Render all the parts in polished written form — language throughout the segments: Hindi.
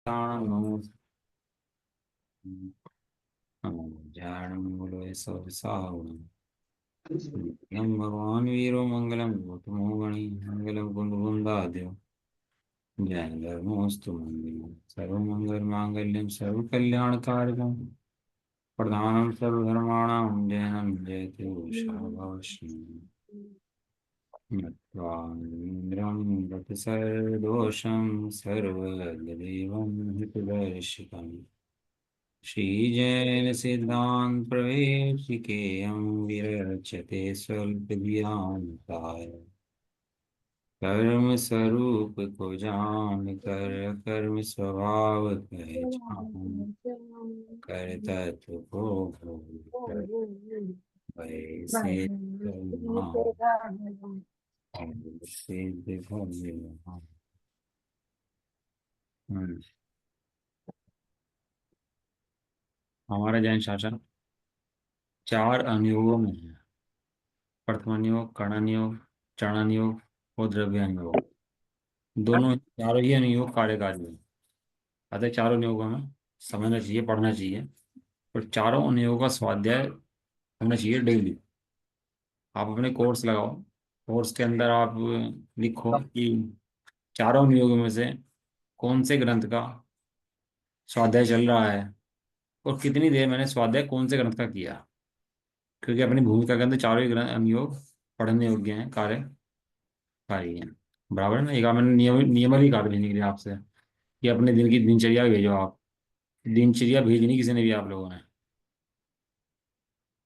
ताणं जानं बोलो ऐसा सावण यम भगवान वीरो मंगलम गौतमो गणी मंगलम कुंदबुंदाद्यो जय धर्मोस्तु मंगलम सर्वमंगल मांगल्यम सर्वकल्याणकारिकम प्रधानं सर्वधर्माणां जयनं जयते उषावाश्रमम् नत्वा इन्द्रं गतसर्दोषं सर्वदेवं हितदर्शिकम् श्रीजैन सिद्धांत प्रवेशिकेयं विरचते स्वल्पज्ञानताय कर्म स्वरूप को जान कर कर्म स्वभाव पहचान कर तत्व को भूल कर वैसे परिणाम सिद्ध भव्य महान। हमारा जैन शासन चार अनुयोगों में है। प्रथम योग, कणन योग, चणन योग और द्रव्यान योग। दोनों चारों ही अनुयोग कार्यकारी हैं। अतः चारों अनुयोग हमें समझना चाहिए, पढ़ना चाहिए। और चारों अनुयोग का स्वाध्याय होना चाहिए डेली। आप अपने कोर्स लगाओ, कोर्स के अंदर आप लिखो कि चारों अनुयोगों में से कौन से ग्रंथ का स्वाध्याय चल रहा है और कितनी देर मैंने स्वाध्याय कौन से ग्रंथ का किया। क्योंकि अपनी भूमिका के अंदर चारों ही ग्रंथ अनुयोग पढ़ने योग्य हैं, कार्यकारी हैं। बराबर है ना। एक मैंने नियम भी कहा था भेजने के लिए आपसे कि अपने दिन की दिनचर्या भेजो आप। दिनचर्या भेजनी किसी ने भी आप लोगों ने।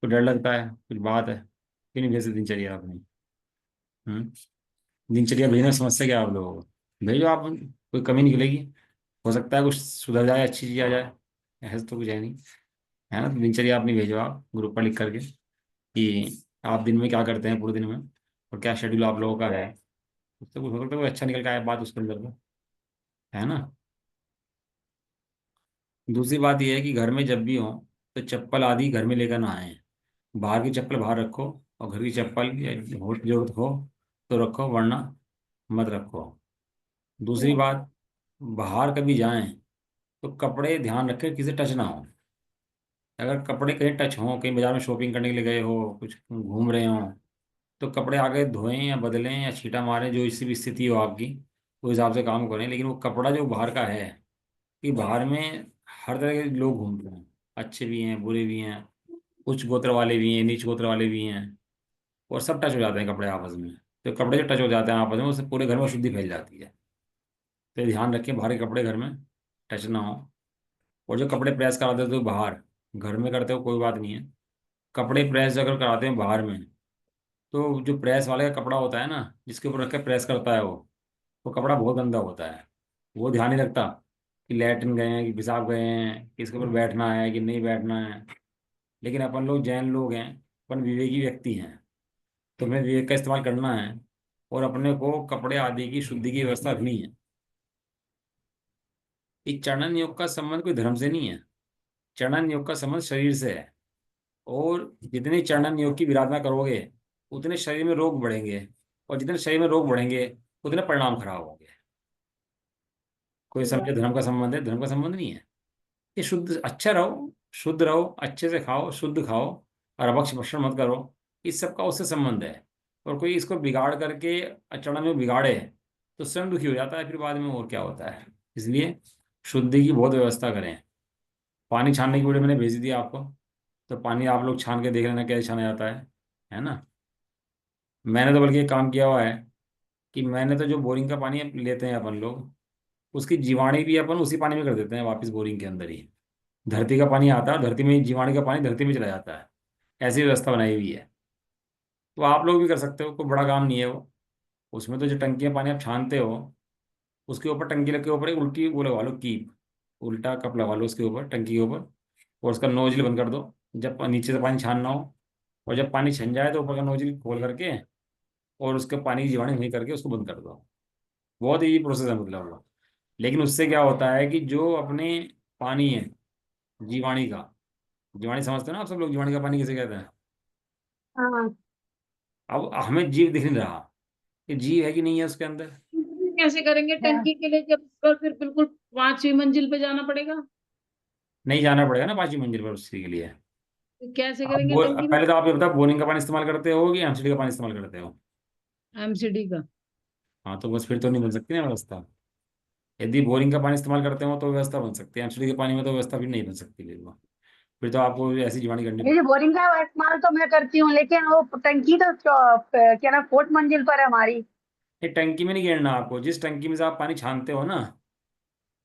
तो डर लगता है, कुछ बात है, क्यों नहीं भेजते दिनचर्या अपनी। हम्म दिनचर्या भेजने में समस्या क्या है आप लोगों को। भेजो आप, कोई कमी निकलेगी। हो सकता है कुछ सुधर जाए, अच्छी चीज आ जाए। ऐसा तो कुछ है नहीं, है ना। तो दिनचर्या अपनी भेजो आप ग्रुप पर लिख करके कि आप दिन में क्या करते हैं पूरे दिन में और क्या शेड्यूल आप लोगों का है। उससे कुछ हो सकता है कोई अच्छा निकल के आए बात उसके अंदर में, है ना। दूसरी बात यह है कि घर में जब भी हो तो चप्पल आदि घर में लेकर ना आए। बाहर की चप्पल बाहर रखो और घर की चप्पल या हो जरूरत हो तो रखो, वरना मत रखो। दूसरी बात, बाहर कभी जाएं तो कपड़े ध्यान रखें किसी टच ना हो। अगर कपड़े कहीं टच हो, कहीं बाजार में शॉपिंग करने के लिए गए हो, कुछ घूम रहे हो, तो कपड़े आगे धोएं या बदलें या छींटा मारें, जो इसी भी स्थिति हो आपकी उस हिसाब से काम करें। लेकिन वो कपड़ा जो बाहर का है, कि बाहर में हर तरह के लोग घूमते हैं, अच्छे भी हैं बुरे भी हैं, उच्च गोत्र वाले भी हैं नीच गोत्र वाले भी हैं, और सब टच हो जाते हैं कपड़े आपस में। तो कपड़े जो टच हो जाते हैं आपस में, उससे पूरे घर में अशुद्धि फैल जाती है। तो ध्यान रखें बाहर के कपड़े घर में टच ना हो। और जो कपड़े प्रेस कराते हो तो बाहर, घर में करते हो कोई बात नहीं है। कपड़े प्रेस अगर कराते हैं बाहर में, तो जो प्रेस वाले का कपड़ा होता है ना, जिसके ऊपर रख के प्रेस करता है वो कपड़ा बहुत गंदा होता है। वो ध्यान नहीं रखता कि लैट्रिन गए हैं कि पेशाब गए हैं, कि इसके ऊपर बैठना है कि नहीं बैठना है। लेकिन अपन लोग जैन लोग हैं, अपन विवेकी व्यक्ति हैं, तो हमें विवेक का इस्तेमाल करना है और अपने को कपड़े आदि की शुद्धि की व्यवस्था रखनी है। इस चरणन योग का संबंध कोई धर्म से नहीं है। चरणन योग का संबंध शरीर से है। और जितने चरणन योग की विराधना करोगे उतने शरीर में रोग बढ़ेंगे, और जितने शरीर में रोग बढ़ेंगे उतने परिणाम खराब होंगे। कोई समझे धर्म का संबंध है, धर्म का संबंध नहीं है। ये शुद्ध अच्छा रहो, शुद्ध रहो, अच्छे से खाओ, शुद्ध खाओ और अभक्ष भक्षण मत करो। इस सब का उससे संबंध है। और कोई इसको बिगाड़ करके अचरण में बिगाड़े तो स्वयं दुखी हो जाता है फिर बाद में, और क्या होता है। इसलिए शुद्धि की बहुत व्यवस्था करें। पानी छानने की वीडियो मैंने भेज दी आपको, तो पानी आप लोग छान के देख लेना कैसे छाना जाता है ना। मैंने तो बल्कि एक काम किया हुआ है कि मैंने तो जो बोरिंग का पानी लेते हैं अपन लोग, उसकी जीवाणी भी अपन उसी पानी में कर देते हैं वापस बोरिंग के अंदर ही। धरती का पानी आता है, धरती में जीवाणु का पानी धरती में चला जाता है। ऐसी व्यवस्था बनाई हुई है। तो आप लोग भी कर सकते हो, कोई बड़ा काम नहीं है वो। उसमें तो जो टंकी में पानी आप छानते हो, उसके ऊपर टंकी के ऊपर एक उल्टी वो लगवा लो, कीप उल्टा कप लगा लो उसके ऊपर, टंकी के ऊपर। और उसका नोजल बंद कर दो जब नीचे से पानी छानना हो। और जब पानी छन जाए तो ऊपर का नोजल खोल करके और उसके पानी की जीवाणु नहीं करके उसको बंद कर दो। बहुत ही प्रोसेस है मतलब वो। लेकिन उससे क्या होता है कि जो अपने पानी है जीवाणी का, जीवाणी समझते हो ना आप सब लोग, जीवाणी का पानी किसे कहते हैं। हाँ। अब हमें जीव दिख नहीं रहा कि जीव है कि नहीं है उसके अंदर। कैसे करेंगे हाँ। टंकी के लिए, जब पर फिर बिल्कुल 5वीं मंजिल पे जाना पड़ेगा? नहीं जाना पड़ेगा ना 5वीं मंजिल पर उसके लिए। तो कैसे आप करेंगे टंकी में? पहले तो आप ये बताओ, बोरिंग का पानी इस्तेमाल करते हो कि एमसीडी का पानी इस्तेमाल करते हो? एमसीडी का। हाँ तो बस फिर तो नहीं बन सकती ना व्यवस्था। यदि बोरिंग का पानी इस्तेमाल करते हो तो व्यवस्था बन सकती है, एमसीडी के पानी में तो व्यवस्था भी नहीं बन सकती फिर तो आपको ऐसी जुगाड़ी करनी ये जो पड़ेगी। बोरिंग का इस्तेमाल तो मैं करती हूँ, लेकिन वो टंकी तो क्या ना 4th मंजिल पर है हमारी। ये टंकी में नहीं गिरना आपको, जिस टंकी में से आप पानी छानते हो ना,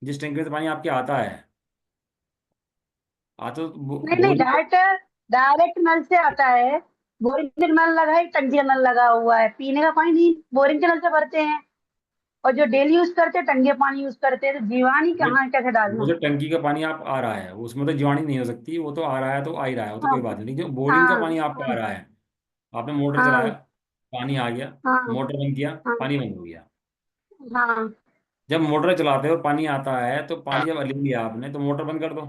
जिस टंकी में से पानी आपके आता है, आता तो नहीं नहीं, बोरिंग। डायरेक्ट डायरेक्ट नल से आता है। बोरिंग का नल लगा है, टंकी का नल लगा हुआ है, पीने का पानी नहीं बोरिंग के नल से भरते हैं। और जो डेली यूज करते हैं टंकी का पानी यूज करते हैं, तो जीवानी वो कहाँ कैसे वो डालना। जो टंकी का पानी आप आ रहा है उसमें तो जीवाणु नहीं हो सकती, वो तो आ रहा है तो आ ही रहा है, वो तो हाँ कोई बात नहीं। जो बोरिंग का हाँ पानी आपका आ हाँ रहा है, आपने मोटर चलाया, हाँ पानी आ गया, हाँ मोटर बंद किया, हाँ पानी बंद हो गया। हाँ जब मोटर चलाते हो और पानी आता है, तो पानी जब ले लिया आपने तो मोटर बंद कर दो,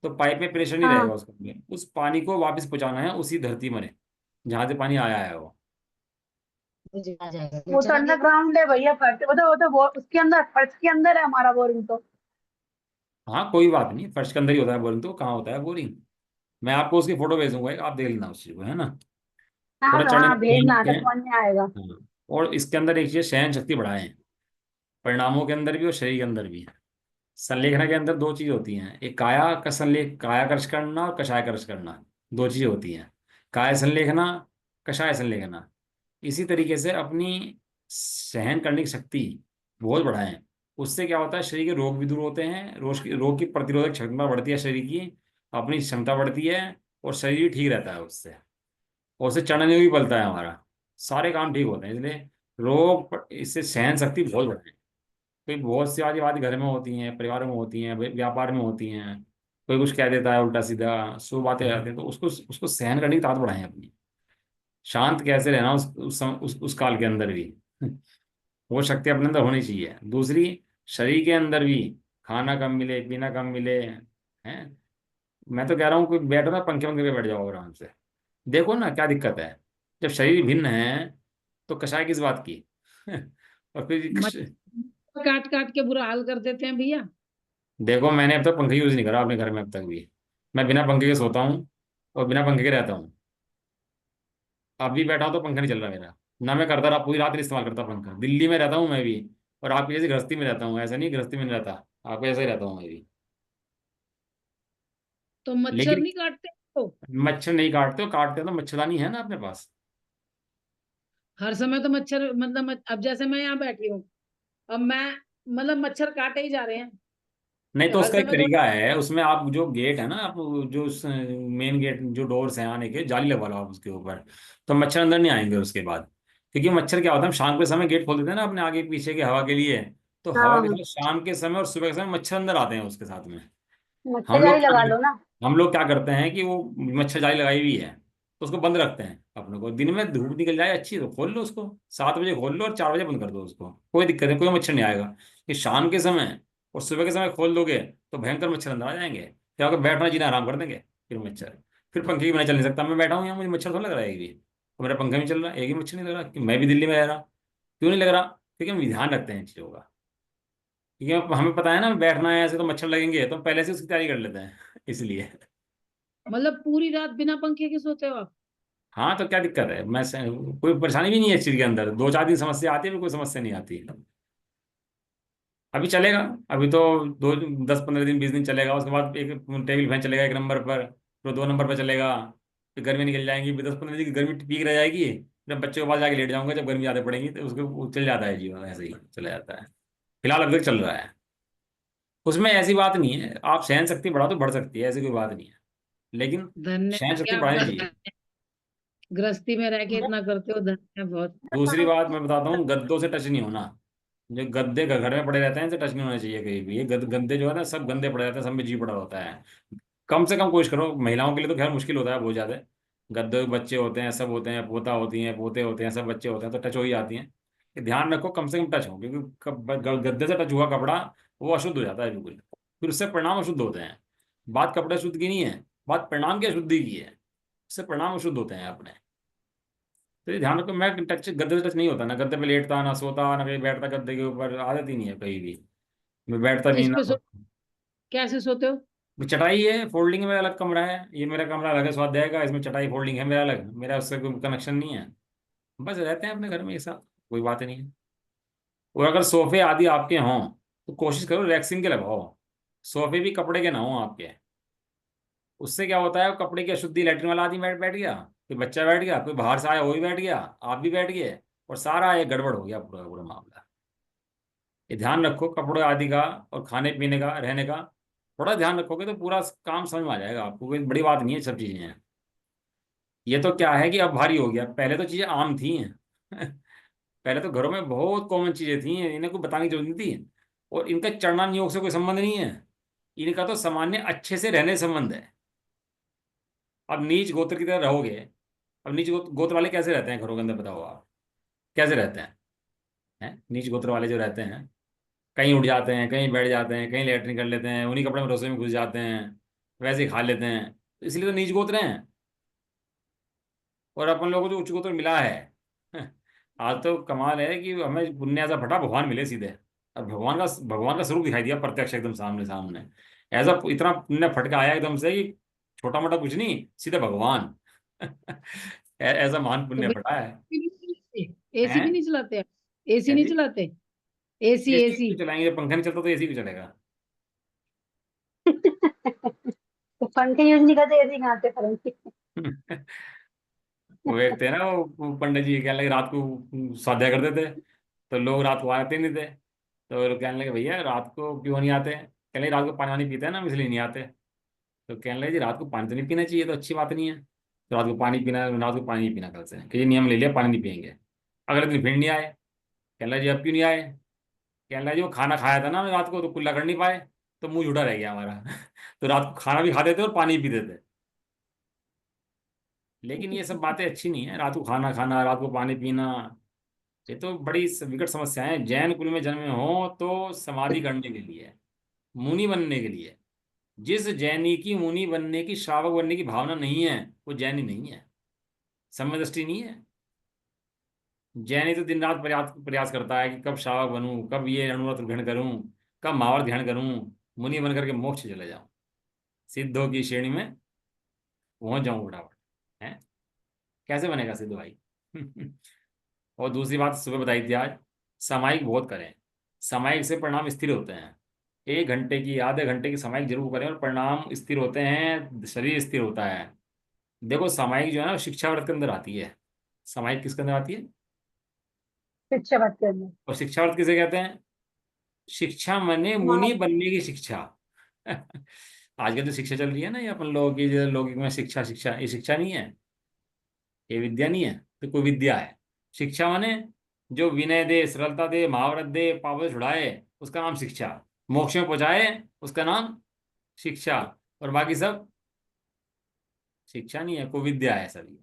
तो पाइप में प्रेशर नहीं रहेगा हाँ। उसके अंदर, उस पानी को वापस पहुंचाना है उसी धरती में जहाँ से पानी आया है वो। आ जाएगा, वो तो अंडरग्राउंड है भैया, फर्श उसके अंदर, फर्श के अंदर है हमारा बोरिंग तो। हाँ कोई बात नहीं, फर्श के अंदर ही होता है बोरिंग, तो कहाँ होता है बोरिंग। मैं आपको उसकी फोटो भेजूंगा एक, आप देख लेना उस चीज को, है ना। हाँ थोड़ा तो चढ़ने हाँ, में ध्यान भेजना रखते तो हैं। समझ में आएगा। हाँ। और इसके अंदर एक चीज, सहन शक्ति बढ़ाएं, परिणामों के अंदर भी और शरीर के अंदर भी। संलेखना के अंदर दो चीज होती हैं, एक काया का संलेख, कायाकर्ष करना, और कषायकर्ष करना, दो चीजें होती हैं। काय संलेखना, कषाय संलेखना। इसी तरीके से अपनी सहन करने की शक्ति बहुत बढ़ाएं। उससे क्या होता है, शरीर के रोग भी दूर होते हैं, रोग की प्रतिरोधक क्षमता बढ़ती है शरीर की, अपनी क्षमता बढ़ती है, और शरीर भी ठीक रहता है उससे। और उससे चढ़ने भी पलता है हमारा, सारे काम ठीक होते हैं। इसलिए इससे सहन शक्ति बहुत बढ़ती है। कोई बहुत सी आदि बात घर में होती हैं, परिवारों में होती हैं, व्यापार में होती हैं, कोई कुछ कह देता है उल्टा सीधा, सो बातें आ जाती हैं, तो उसको उसको सहन करने की ताकत बढ़ाएं अपनी। शांत कैसे रहना उस काल के अंदर भी वो शक्ति अपने अंदर होनी चाहिए। दूसरी, शरीर के अंदर भी, खाना कम मिले, पीना कम मिले, हैं। मैं तो कह रहा हूँ, कोई बैठो ना, पंखे पंखे पे बैठ जाओ आराम से, देखो ना क्या दिक्कत है। जब शरीर भिन्न है तो कषाय किस बात की और फिर मच्छर काट काट के बुरा हाल कर देते हैं भैया। देखो, मैंने अब तक पंखा यूज नहीं करा अपने घर में अब तक भी। मैं बिना पंखे के सोता हूँ और बिना पंखे के रहता हूँ। अब भी बैठा हूँ तो पंखा नहीं चल रहा मेरा। ना मैं करता रहा, पूरी रात नहीं इस्तेमाल करता पंखा। दिल्ली में रहता हूँ मैं भी, और आपकी जैसी गृहस्थी में रहता हूँ, ऐसा नहीं गृहस्थी में नहीं रहता, आपको ऐसा ही रहता हूँ मैं भी। तो मच्छर लेकिन नहीं काटते तो? मच्छर नहीं काटते हो, काटते हो तो मच्छरदानी है ना अपने पास। हर समय तो मच्छर, मतलब अब जैसे मैं यहाँ बैठी हूँ, अब मैं, मतलब मच्छर काटे ही जा रहे हैं। नहीं तो हर उसका एक समय तरीका थोड़ा। है, उसमें आप जो गेट है ना, आप जो मेन गेट, जो डोर्स हैं आने के, जाली लगवा लो आप उसके ऊपर, तो मच्छर अंदर नहीं आएंगे उसके बाद। क्योंकि मच्छर क्या होता है, हम शाम के समय गेट खोल देते हैं ना अपने आगे पीछे के हवा के लिए, तो हवा के हाँ, साथ शाम के समय और सुबह के समय मच्छर अंदर आते हैं उसके साथ में। मच्छर हम जाली लोग क्या लगा लो ना। करते हम लोग क्या करते हैं कि वो मच्छर जाली लगाई हुई है तो उसको बंद रखते हैं। अपने को दिन में धूप निकल जाए अच्छी तो खोल लो उसको, 7 बजे खोल लो और 4 बजे बंद कर दो उसको, कोई दिक्कत नहीं, कोई मच्छर नहीं आएगा। ये शाम के समय और सुबह के समय खोल दोगे तो भयंकर मच्छर अंदर आ जाएंगे, क्या होगा, बैठना जीना आराम कर देंगे फिर मच्छर। फिर पंखे की बिना चल नहीं सकता, मैं बैठा हूँ यहाँ, मुझे मच्छर थोड़ा लग रहा है एक भी, तो मेरा पंखा भी चल रहा है, एक ही मच्छर नहीं लग रहा, कि मैं भी दिल्ली में रह रहा। क्यों नहीं लग रहा? क्योंकि हम ध्यान रखते हैं इन चीज़ों का। क्योंकि हमें पता है ना बैठना है ऐसे तो मच्छर लगेंगे, तो हम पहले से उसकी तैयारी कर लेते हैं इसलिए। मतलब पूरी रात बिना पंखे के सोते हो आप? हाँ तो क्या दिक्कत है, कोई परेशानी भी नहीं है इस चीज के अंदर, 2 4 दिन समस्या आती है, फिर कोई समस्या नहीं आती। अभी चलेगा, अभी तो 10 15 दिन 20 दिन चलेगा, उसके बाद एक टेबल फैन चलेगा 1 नंबर पर, फिर 2 नंबर पर चलेगा, फिर गर्मी निकल जाएंगी, फिर 10 15 दिन की गर्मी पीक रह जाएगी। जब बच्चे के पास जाके लेट जाऊंगा, जब गर्मी ज़्यादा पड़ेगी, तो उसको वो चल जाता है जीवन, ऐसे ही चला जाता है। फिलहाल अभी तक चल रहा है। उसमें ऐसी बात नहीं है, आप सहन शक्ति बढ़ा तो बढ़ सकती है, ऐसी कोई बात नहीं है, लेकिन धन्य सहन शक्ति क्या बढ़ानी आप चाहिए। गृहस्थी में रह के इतना करते हो, धन्य बहुत। दूसरी बात मैं बताता हूँ, गद्दों से टच नहीं होना। जो गद्दे घर में पड़े रहते हैं इनसे टच नहीं होना चाहिए कहीं भी। ये गद्दे जो है ना, सब गंदे पड़े रहते हैं, सब में जी पड़ा होता है। कम से कम कोशिश करो, महिलाओं के लिए तो खैर मुश्किल होता है बहुत ज़्यादा। गद्दे बच्चे होते हैं, सब होते हैं, पोता होती हैं, पोते होते हैं, सब बच्चे होते हैं, तो टच हो ही जाती हैं। ये ध्यान रखो, कम से कम टच हो, क्योंकि गद्दे से टच हुआ कपड़ा वो अशुद्ध हो जाता है बिल्कुल, फिर उससे परिणाम अशुद्ध होते हैं। बात कपड़े शुद्ध की नहीं है, बात परिणाम की अशुद्धि की है, उससे परिणाम अशुद्ध होते हैं अपने। तो ये ध्यान रखो, मैं टच गद्दे से टच नहीं होता, ना गद्दे पे लेटता, ना सोता, ना कहीं बैठता गद्दे के ऊपर, आदत ही नहीं है कहीं भी। मैं बैठता नहीं इस ना पे कैसे सोते हो? चटाई है, फोल्डिंग में अलग कमरा है, ये मेरा कमरा अलग है स्वाध्याय का, इसमें चटाई फोल्डिंग है मेरा अलग, मेरा उससे कोई कनेक्शन नहीं है। बस रहते हैं अपने घर में एक साथ, कोई बात ही नहीं है। और अगर सोफे आदि आपके हों तो कोशिश करो रैक्सिंग के लगाओ, सोफे भी कपड़े के ना हों आपके। उससे क्या होता है, वो कपड़े की अशुद्धि, लैट्रिन वाला आदमी बैठ बैठ गया, कोई बच्चा बैठ गया, कोई बाहर से आया वो भी बैठ गया, आप भी बैठ गए, और सारा ये गड़बड़ हो गया पूरा पूरा मामला। ये ध्यान रखो कपड़े आदि का, और खाने पीने का, रहने का थोड़ा ध्यान रखोगे तो पूरा काम समझ में आ जाएगा आपको, कोई बड़ी बात नहीं है, सब चीजें हैं। ये तो क्या है कि अब भारी हो गया, पहले तो चीजें आम थी पहले तो घरों में बहुत कॉमन चीजें थी, इन्हें कोई बताने की जरूरत नहीं थी। और इनका चढ़ना नियोग से कोई संबंध नहीं है, इनका तो सामान्य अच्छे से रहने से संबंध है। अब नीच गोत्र की तरह रहोगे, अब नीच गोत्र वाले कैसे रहते हैं घरों के अंदर, बताओ आप कैसे रहते हैं? नीच गोत्र वाले जो रहते हैं, कहीं उठ जाते हैं, कहीं बैठ जाते हैं, कहीं लेटरिन कर लेते हैं, उन्हीं कपड़े में रसोई में घुस जाते हैं, वैसे ही खा लेते हैं, तो इसलिए तो नीच गोत्र हैं। और अपन लोगों को जो उच्च गोत्र मिला है आज तो कमाल है कि हमें पुण्य ऐसा फटा, भगवान मिले सीधे, और भगवान का स्वरूप दिखाई दिया प्रत्यक्ष एकदम सामने सामने। ऐसा इतना पुण्य फटका आया एकदम से कि छोटा मोटा कुछ नहीं, सीधे भगवान ऐसा महान तो पुण्य फटा है। एसी भी हैं? नहीं चलाते? एसी क्या नहीं जी? चलाते? AC AC AC. क्यों चलाएंगे, पंखा नहीं चलता तो एसी भी चलेगा। तो पंखे यूज नहीं करते, ऐसे ही कहाँ से करेंगे? वो एक थे ना, वो पंडित जी कहने लगे रात को स्वाध्याय करते थे, तो लोग रात को आते नहीं थे, तो वो लोग कहने लगे भैया रात को क्यों नहीं आते, कहने लगे रात को पानी वानी पीते हैं ना हम, इसलिए नहीं आते। तो कहने लगे जी रात को पानी तो नहीं पीना चाहिए, तो अच्छी बात नहीं है, तो रात को पानी पीना, रात को पानी नहीं पीना कल से, कि ये नियम ले लिया पानी नहीं पियेंगे। अगले दिन फिर नहीं आए, कहने लगे जी अब क्यों नहीं आए, कहने लगे जी वो खाना खाया था ना हमने रात को, तो कुल्ला कर नहीं पाए, तो मुंह झूठा रह गया हमारा तो रात को खाना भी खाते थे और पानी भी पीते थे। लेकिन ये सब बातें अच्छी नहीं है, रात को खाना खाना, रात को पानी पीना, ये तो बड़ी विकट समस्याएं हैं। जैन कुल में जन्मे हो तो समाधि करने के लिए, मुनि बनने के लिए। जिस जैनी की मुनि बनने की, श्रावक बनने की भावना नहीं है, वो जैनी नहीं है, समय दृष्टि नहीं है। जैनी तो दिन रात प्रयास प्रयास करता है कि कब श्रावक बनूं, कब ये अणुव्रत ग्रहण करूं, कब महाव्रत ग्रहण करूं, मुनि बन करके मोक्ष चले जाऊं, सिद्धों की श्रेणी में पहुंच जाऊं फटाफट। है कैसे बनेगा सिद्ध भाई? और दूसरी बात सुबह बताई थी आज, सामायिक बहुत करें, सामायिक से परिणाम स्थिर होते हैं। 1 घंटे की, आधे घंटे की सामायिक जरूर करें, और परिणाम स्थिर होते हैं, शरीर स्थिर होता है। देखो सामायिक जो है ना वो शिक्षावर्त के अंदर आती है। सामायिक किसके अंदर आती है? शिक्षा बात करनी। और शिक्षावर्त किसे कहते हैं? शिक्षा माने मुनि हमारे बनने की शिक्षा आजकल जो शिक्षा चल रही है ना, ये अपन लोगों की जो लौकिक में शिक्षा, शिक्षा ये शिक्षा नहीं है, ये विद्या नहीं है, तो कोई विद्या है। शिक्षा माने जो विनय दे, सरलता दे, महाव्रत दे, पाप से छुड़ाए, उसका नाम शिक्षा। मोक्ष में पहुंचाए, उसका नाम शिक्षा। और बाकी सब शिक्षा नहीं है, कोई विद्या है सभी।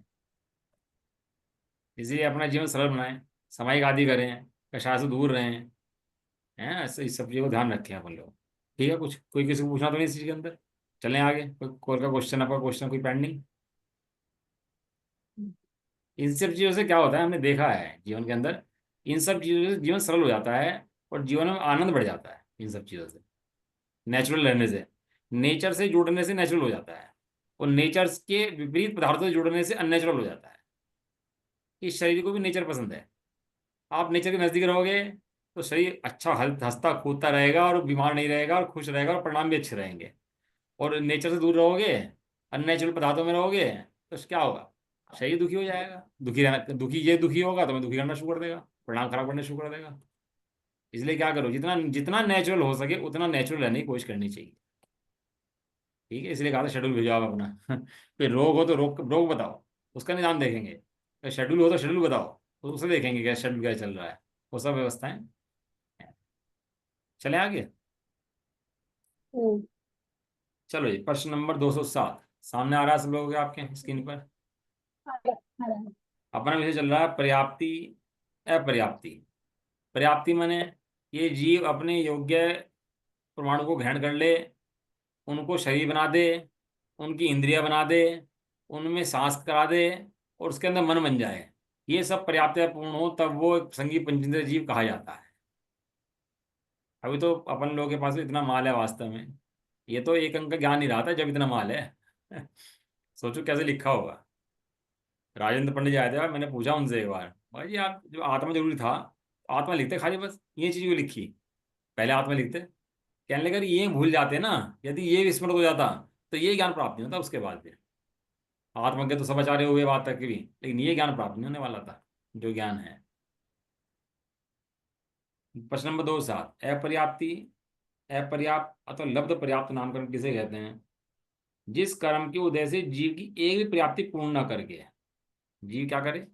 इसलिए अपना जीवन सरल बनाएं, सामायिक आदि करें, कषाय से दूर रहें, हैं ऐसे इस सब चीज़ों को ध्यान रखें अपन लोग। ठीक है, कुछ कोई किसी को पूछना तो नहीं इस चीज़ के अंदर? चलें आगे, कोई कॉल का क्वेश्चन, आपका क्वेश्चन कोई पेंडिंग? इन सब चीज़ों से क्या होता है, हमने देखा है जीवन के अंदर, इन सब चीज़ों से जीवन सरल हो जाता है, और जीवन में आनंद बढ़ जाता है इन सब चीज़ों से, नेचुरल रहने से, नेचर से जुड़ने से नेचुरल हो जाता है, और नेचर के विपरीत पदार्थों से जुड़ने से अननेचुरल हो जाता है। इस शरीर को भी नेचर पसंद है, आप नेचर के नज़दीक रहोगे तो शरीर अच्छा हंसता कूदता रहेगा, और बीमार नहीं रहेगा, और खुश रहेगा, और परिणाम भी अच्छे रहेंगे। और नेचर से दूर रहोगे, अननेचुरल पदार्थों में रहोगे, तो क्या होगा? शरीर दुखी हो जाएगा, दुखी रहना, दुखी ये दुखी होगा तो मैं दुखी करना शुरू कर देगा, परिणाम खराब करना शुरू कर देगा। इसलिए क्या करो, जितना जितना नेचुरल हो सके उतना नेचुरल रहने की कोशिश करनी चाहिए। ठीक है, इसलिए कहा था शेड्यूल भेजो आप अपना फिर रोग हो तो रोग रोग बताओ, उसका निदान देखेंगे। शेड्यूल हो तो शेड्यूल बताओ, तो उसे देखेंगे क्या शेड्यूल क्या चल रहा है, वो सब व्यवस्थाएं। चले आगे। चलो जी, प्रश्न नंबर 207 सामने आ रहा है सब लोगों के, आपके स्क्रीन पर। अपना विषय चल रहा है पर्याप्ति, अपर्याप्ति। पर्याप्ति माने ये जीव अपने योग्य परमाणु को ग्रहण कर ले, उनको शरीर बना दे, उनकी इंद्रिया बना दे, उनमें सांस करा दे, और उसके अंदर मन बन जाए, ये सब पर्याप्तपूर्ण हो तब वो संघी पंचेंद्रिय जीव कहा जाता है। अभी तो अपन लोगों के पास इतना माल है वास्तव में, ये तो एक अंक का ज्ञान नहीं रहा था जब इतना माल है। सोचो कैसे लिखा होगा। राजेंद्र पंडित जी आए थे और मैंने पूछा उनसे एक बार, भाई जी आप जो आत्मा जरूरी था, आत्मा लिखते खाली बस ये चीज क्यों लिखी, पहले आत्मा लिखते। कहने लगे ये भूल जाते ना, यदि ये विस्मृत हो जाता तो ये ज्ञान प्राप्त नहीं होता उसके बाद फिर। आत्मज्ञ तो सब आचार्य हुए बात तक भी, लेकिन ये ज्ञान प्राप्त नहीं होने वाला था जो ज्ञान है। प्रश्न नंबर 2 7, अपर्याप्ति, अपर्याप्त अथवा लब्ध पर्याप्त नामकरण किसे कहते हैं? जिस कर्म के उदय से जीव की एक भी पर्याप्ति पूर्ण न करके जीव क्या करे,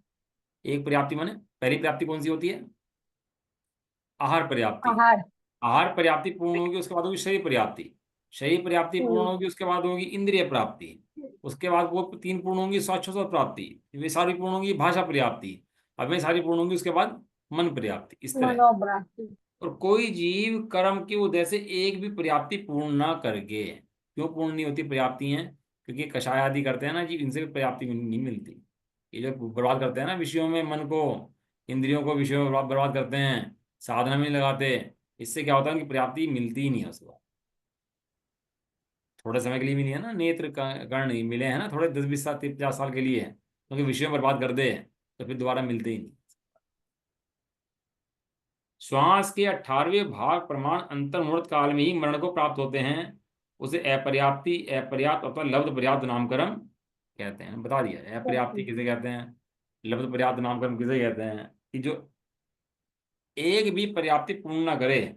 एक पर्याप्ति माने पहली पर्याप्ति कौन सी होती है? आहार पर्याप्ति। आहार। आहार पर्याप्ति पूर्ण होगी उसके बाद होगी शरीर पर्याप्ति। शरीर पर्याप्ति पूर्ण हम्म, होगी उसके बाद होगी इंद्रिय प्राप्ति। उसके बाद वो 3 पूर्ण होंगी स्वाच्छ्वत प्राप्ति। वे सारी पूर्ण होंगी भाषा पर्याप्ति। अब वे सारी पूर्ण होंगी उसके बाद मन पर्याप्ति। इस तरह। मनोभ्रांति। और कोई जीव कर्म की उदय से एक भी पर्याप्ति पूर्ण ना करके, क्यों पूर्ण नहीं होती पर्याप्ति हैं? क्योंकि कषाय आदि करते हैं ना जी, इनसे भी पर्याप्ति नहीं मिलती। ये जो बर्बाद करते हैं ना विषयों में मन को, इंद्रियों को विषयों में बर्बाद करते हैं, साधना में नहीं लगाते, इससे क्या होता है कि पर्याप्ति मिलती ही नहीं है उसको। थोड़े समय के लिए मिली है ना, नेत्र कर्ण ही मिले हैं ना, थोड़े 10 20 साल 30 50 साल के लिए, क्योंकि विषयों में बर्बाद कर दे तो फिर दोबारा मिलते ही नहीं। श्वास के 18वें भाग प्रमाण अंतर मुहूर्त काल में ही मरण को प्राप्त होते हैं, उसे अपर्याप्ति, अपर्याप्त अथवा लब्ध पर्याप्त नामकरण कहते हैं। बता दिया है अपर्याप्ति किसे कहते हैं, लब्ध पर्याप्त नामकरण किसे कहते हैं, कि जो एक भी पर्याप्ति पूर्ण ना करे।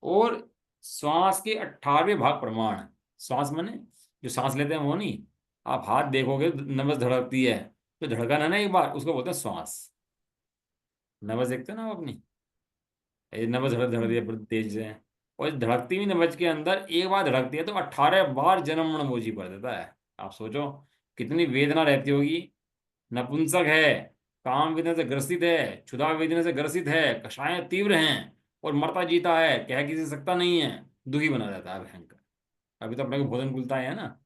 और श्वास के 18वें भाग प्रमाण, श्वास माने जो सांस लेते हैं वो नहीं, आप हाथ देखोगे नब्ज धड़कती है, तो धड़कन है ना एक बार, उसको बोलते हैं श्वास। नब्ज देखते हो ना आप अपनी, ये नब्ज धड़क धड़क रही है बड़ी तेज से, और इस धड़कती हुई नब्ज के अंदर एक बार धड़कती है तो 18 बार जन्म मरण मोजी कर देता है। आप सोचो कितनी वेदना रहती होगी। नपुंसक है, काम वेदना से ग्रसित है, क्षुधा वेदना से ग्रसित है, कषाय तीव्र हैं, और मरता जीता है, कह किसी से सकता नहीं है, दुखी बना रहता है भयंकर। अभी तो अपने को भोजन कुलता है ना।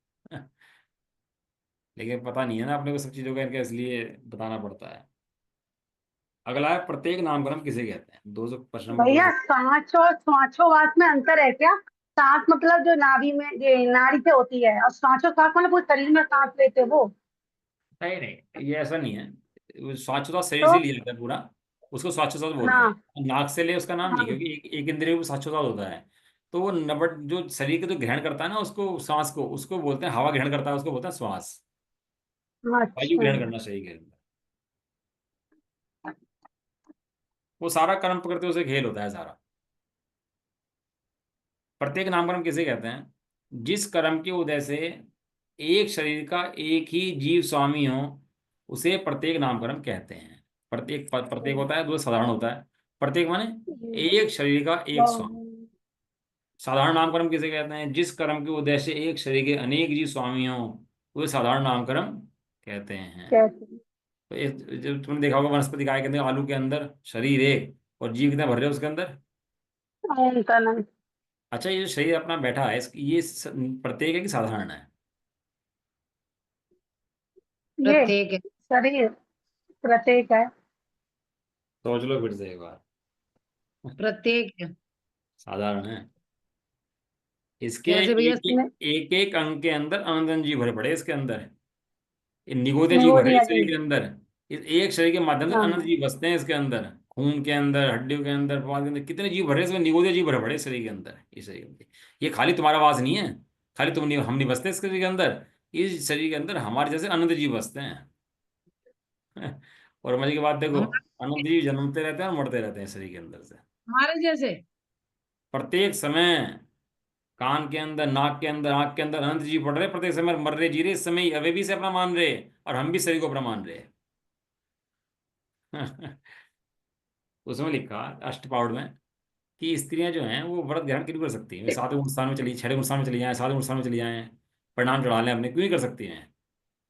लेकिन पता नहीं है ना अपने को सब चीजों का, इनका इसलिए बताना पड़ता है। अगला है प्रत्येक नामकरण किसे कहते हैं? 200 प्रश्न नंबर भैया 200। सांस और श्वासोच्छ्वास में अंतर है क्या? सांस मतलब जो नाभि में, ये नाड़ी से होती है, और श्वासोच्छ्वास मतलब पूरे शरीर में सांस लेते हो वो। नहीं नहीं, ये ऐसा नहीं है। वो श्वासोच्छ्वास शरीर तो से लिया जाता है पूरा, उसको श्वासोच्छ्वास बोलते हाँ हैं। नाक से ले उसका नाम नहीं, हाँ। क्योंकि एक इंद्रिय को श्वासोच्छ्वास होता है। तो वो नबट जो शरीर का जो ग्रहण करता है ना उसको, सांस को, उसको बोलते हैं, हवा ग्रहण करता है उसको बोलते हैं श्वास। वायु अच्छा। ग्रहण करना शरीर के अंदर, वो सारा कर्म प्रकृति उसे खेल होता है सारा। प्रत्येक नामकरण किसे कहते हैं? जिस कर्म के उदय से एक शरीर का एक ही जीव स्वामी हो, उसे प्रत्येक नामकरण कहते हैं। प्रत्येक प्रत्येक होता है, दो साधारण होता है। प्रत्येक माने एक शरीर का एक स्वामी। साधारण नामकरण किसे कहते हैं? जिस कर्म के उदय से एक शरीर के अनेक जीव स्वामी हो, उसे साधारण नामकरण कहते हैं। कैसे? तो जब तुमने देखा होगा वनस्पति काय के अंदर, आलू के अंदर शरीर एक और जीव कितने भर रहे हैं उसके अंदर। अनंत। अच्छा, ये जो शरीर अपना बैठा है ये प्रत्येक है कि साधारण है? ये प्रत्येक है। शरीर प्रत्येक है। सोच लो फिर से एक बार। प्रत्येक है। साधारण है। इसके कैसे भैया इसमें? एक एक अंग के अंदर अनंत जीव भरे पड़े इसके अंदर। ये निगोदे जीव भरे निगोदिया इस शरीर जी। के अंदर। इस एक शरीर के माध्यम से अनंत हाँ। जीव बसते हैं इसके अंदर। खून के अंदर, हड्डियों के अंदर, पाद के अंदर कितने जीव भरे, इसमें निगोदे जीव भरे पड़े इस शरीर के अंदर। इस शरीर के अंदर ये खाली तुम्हारा वास नहीं है, खाली तुम नहीं, हम नहीं बसते इस शरीर के अंदर। इस शरीर के अंदर हमारे जैसे अनंत जीव बसते हैं। और मजे की बात देखो, हम अनंत जीव जन्मते रहते हैं और मरते रहते हैं शरीर के अंदर से हमारे जैसे। प्रत्येक समय। कान के अंदर, नाक के अंदर, आंख के अंदर अनंत जीव पड़ रहे, प्रत्येक समय मर रहे, जी रहे, इस समय अवे भी से अपना मान रहे, और हम भी शरीर को अपना मान रहे। उसमें लिखा अष्टपाउड में कि स्त्रियां जो हैं वो व्रत ग्रहण क्यों कर सकती हैं? वे सातवें स्थान में चली, छठवें स्थान में चली जाएं, सातवें स्थान में चली जाएं, परिणाम चढ़ा लें अपने, क्यों नहीं कर सकती हैं?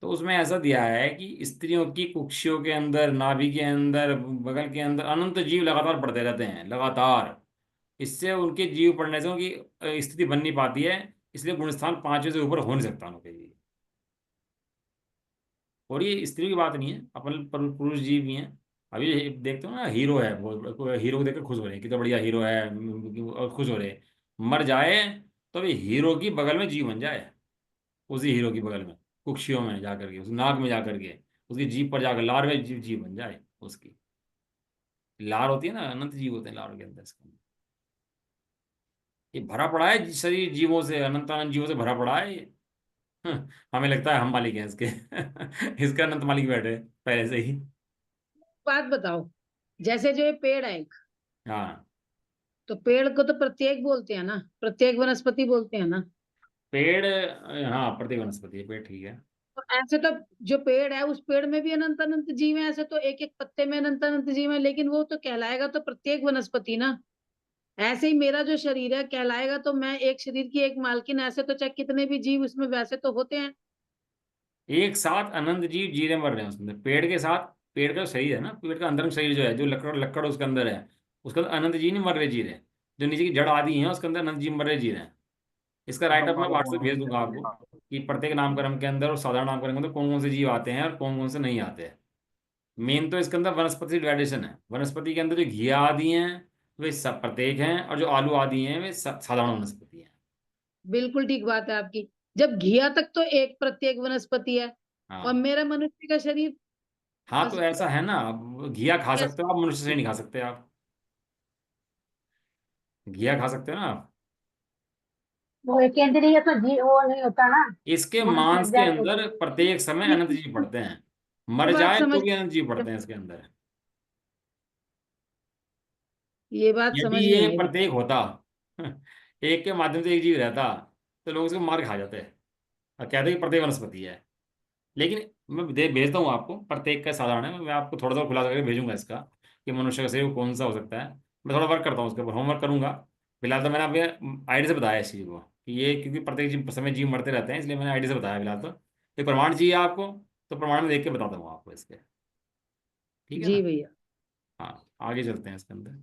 तो उसमें ऐसा दिया है कि स्त्रियों की कुक्षियों के अंदर, नाभि के अंदर, बगल के अंदर अनंत जीव लगातार बढ़ते रहते हैं लगातार। इससे उनके जीव पढ़ने से उनकी स्थिति बन नहीं पाती है, इसलिए गुणस्थान 5वें से ऊपर हो नहीं सकता उनके लिए। और ये स्त्री की बात नहीं है, अपन पुरुष जीव भी हैं। अभी देखते हो ना, हीरो है, हीरो को देखकर खुश हो रहे हैं, कितना बढ़िया हीरो है, और खुश हो रहे हैं। मर जाए तो भी हीरो की बगल में जीव बन जाए, उसी हीरो की बगल में, कुक्षियों में जाकर के, उस नाक में जाकर के, उसकी जीभ पर जाकर लार में जीव जीव बन जाए उसकी। लार होती है ना, अनंत जीव होते हैं लार के अंदर इसके। ये भरा पड़ा है शरीर जीवों से, अनंत अनंत जीवों से भरा पड़ा है ये। हमें लगता है हम मालिक हैं इसके। इसका अनंत मालिक बैठे हैं पहले से ही। बात बताओ, जैसे जो ये पेड़ है एक, हाँ, तो पेड़ को तो प्रत्येक बोलते हैं ना, प्रत्येक वनस्पति बोलते हैं ना। पेड़, हाँ प्रत्येक वनस्पति है पेड़, ठीक है। तो ऐसे तो जो पेड़ है उस पेड़ में भी अनंत अनंत जीव है, ऐसे तो एक एक पत्ते में अनंत अनंत जीव है, लेकिन वो तो कहलाएगा तो प्रत्येक वनस्पति ना। ऐसे ही मेरा जो शरीर है कहलाएगा तो मैं एक शरीर की एक मालकिन, ऐसे तो चाहे कितने भी जीव उसमें वैसे तो होते हैं। एक साथ अनंत जीव जी रहे मर रहे हैं उसमें, पेड़ के साथ। पेड़ का शरीर है ना, पेड़ का अंदर शरीर जो है, जो लकड़ लकड़ उसके अंदर है, उसके अंदर अनंत जी नहीं मर रहे जी रहे। जो नीचे की जड़ आदि है उसके अंदर अनंत जीव मर रहे जी रहे हैं। इसका राइटअप मैं व्हाट्सएप भेज दूंगा आपको, कि प्रत्येक नामकरण के अंदर और साधारण नामकरण के अंदर कौन कौन से जीव आते हैं और कौन कौन से नहीं आते हैं। मेन तो इसके अंदर वनस्पति डिवाइडेशन है। वनस्पति के अंदर जो घिया आदि हैं वे सब प्रत्येक हैं, और जो आलू आदि हैं वे साधारण वनस्पति हैं। बिल्कुल ठीक बात है आपकी। जब घिया तक तो एक प्रत्येक वनस्पति है, और हाँ। मेरा मनुष्य का शरीर हाँ तो बस ऐसा है ना, अब घिया खा सकते कैसे। हो आप, मनुष्य से नहीं खा सकते आप। घिया खा सकते हो ना आप। वो एक केंद्रीय तो जी वो नहीं होता ना, इसके मांस मांस लग के जाए तो। अंदर प्रत्येक समय अनंत जीव पड़ते हैं। ये मर बात जाए तो समझ भी अनंत जीव पड़ते हैं इसके अंदर। ये बात यदि समझ में ये आई। प्रत्येक होता, एक के माध्यम से एक जीव रहता, तो लोग इसको मार खा जाते और कहते कि प्रत्येक वनस्पति है। लेकिन मैं भेजता हूँ आपको, प्रत्येक का साधारण है, मैं आपको थोड़ा सा खुलासा करके भेजूंगा इसका, कि मनुष्य का शरीर कौन सा हो सकता है। मैं थोड़ा वर्क करता हूँ उसके ऊपर, होमवर्क करूंगा। फिलहाल तो मैंने आपके आईडी से बताया इस चीज़ को, कि ये क्योंकि प्रत्येक समय जीव मरते रहते हैं, इसलिए मैंने आईडी से बताया। फिलहाल तो ये प्रमाण चाहिए आपको, तो प्रमाण में देख के बताता हूँ आपको इसके। ठीक है जी ना। भैया। हाँ, आगे चलते हैं इसके अंदर।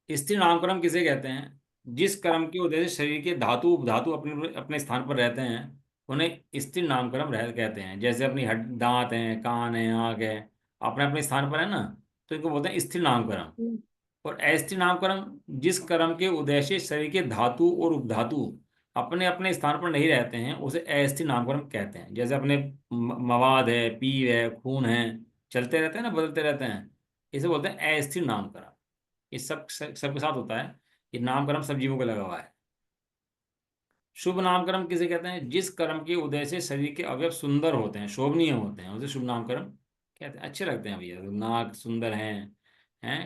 स्थिर नामकरण किसे कहते हैं? जिस कर्म के उद्देश्य से शरीर के धातु उपधातु अपने अपने स्थान पर रहते हैं, उन्हें स्थिर नामकरण रह कहते हैं। जैसे अपनी हड दांत हैं, कान है, आँख है, अपने अपने स्थान पर है ना, तो इनको बोलते हैं स्थिर नामकरण। और अस्थिर नामकरण, जिस कर्म के उद्देश्य से शरीर के धातु और उपधातु अपने अपने स्थान पर नहीं रहते हैं, उसे अस्थिर नामकरण कहते हैं। जैसे अपने मवाद है, पीव है, खून है, चलते रहते हैं ना, बदलते रहते हैं, इसे बोलते हैं अस्थिर नामकरण। ये सबके साथ होता है। ये नामकरण सब जीवों को लगा हुआ है। शुभ नामकरण किसे कहते हैं? जिस कर्म के उदय से शरीर के अवयव सुंदर होते हैं, शोभनीय होते हैं, उसे शुभ नामकरण कहते हैं। अच्छे लगते हैं भैया, तो नाक सुंदर हैं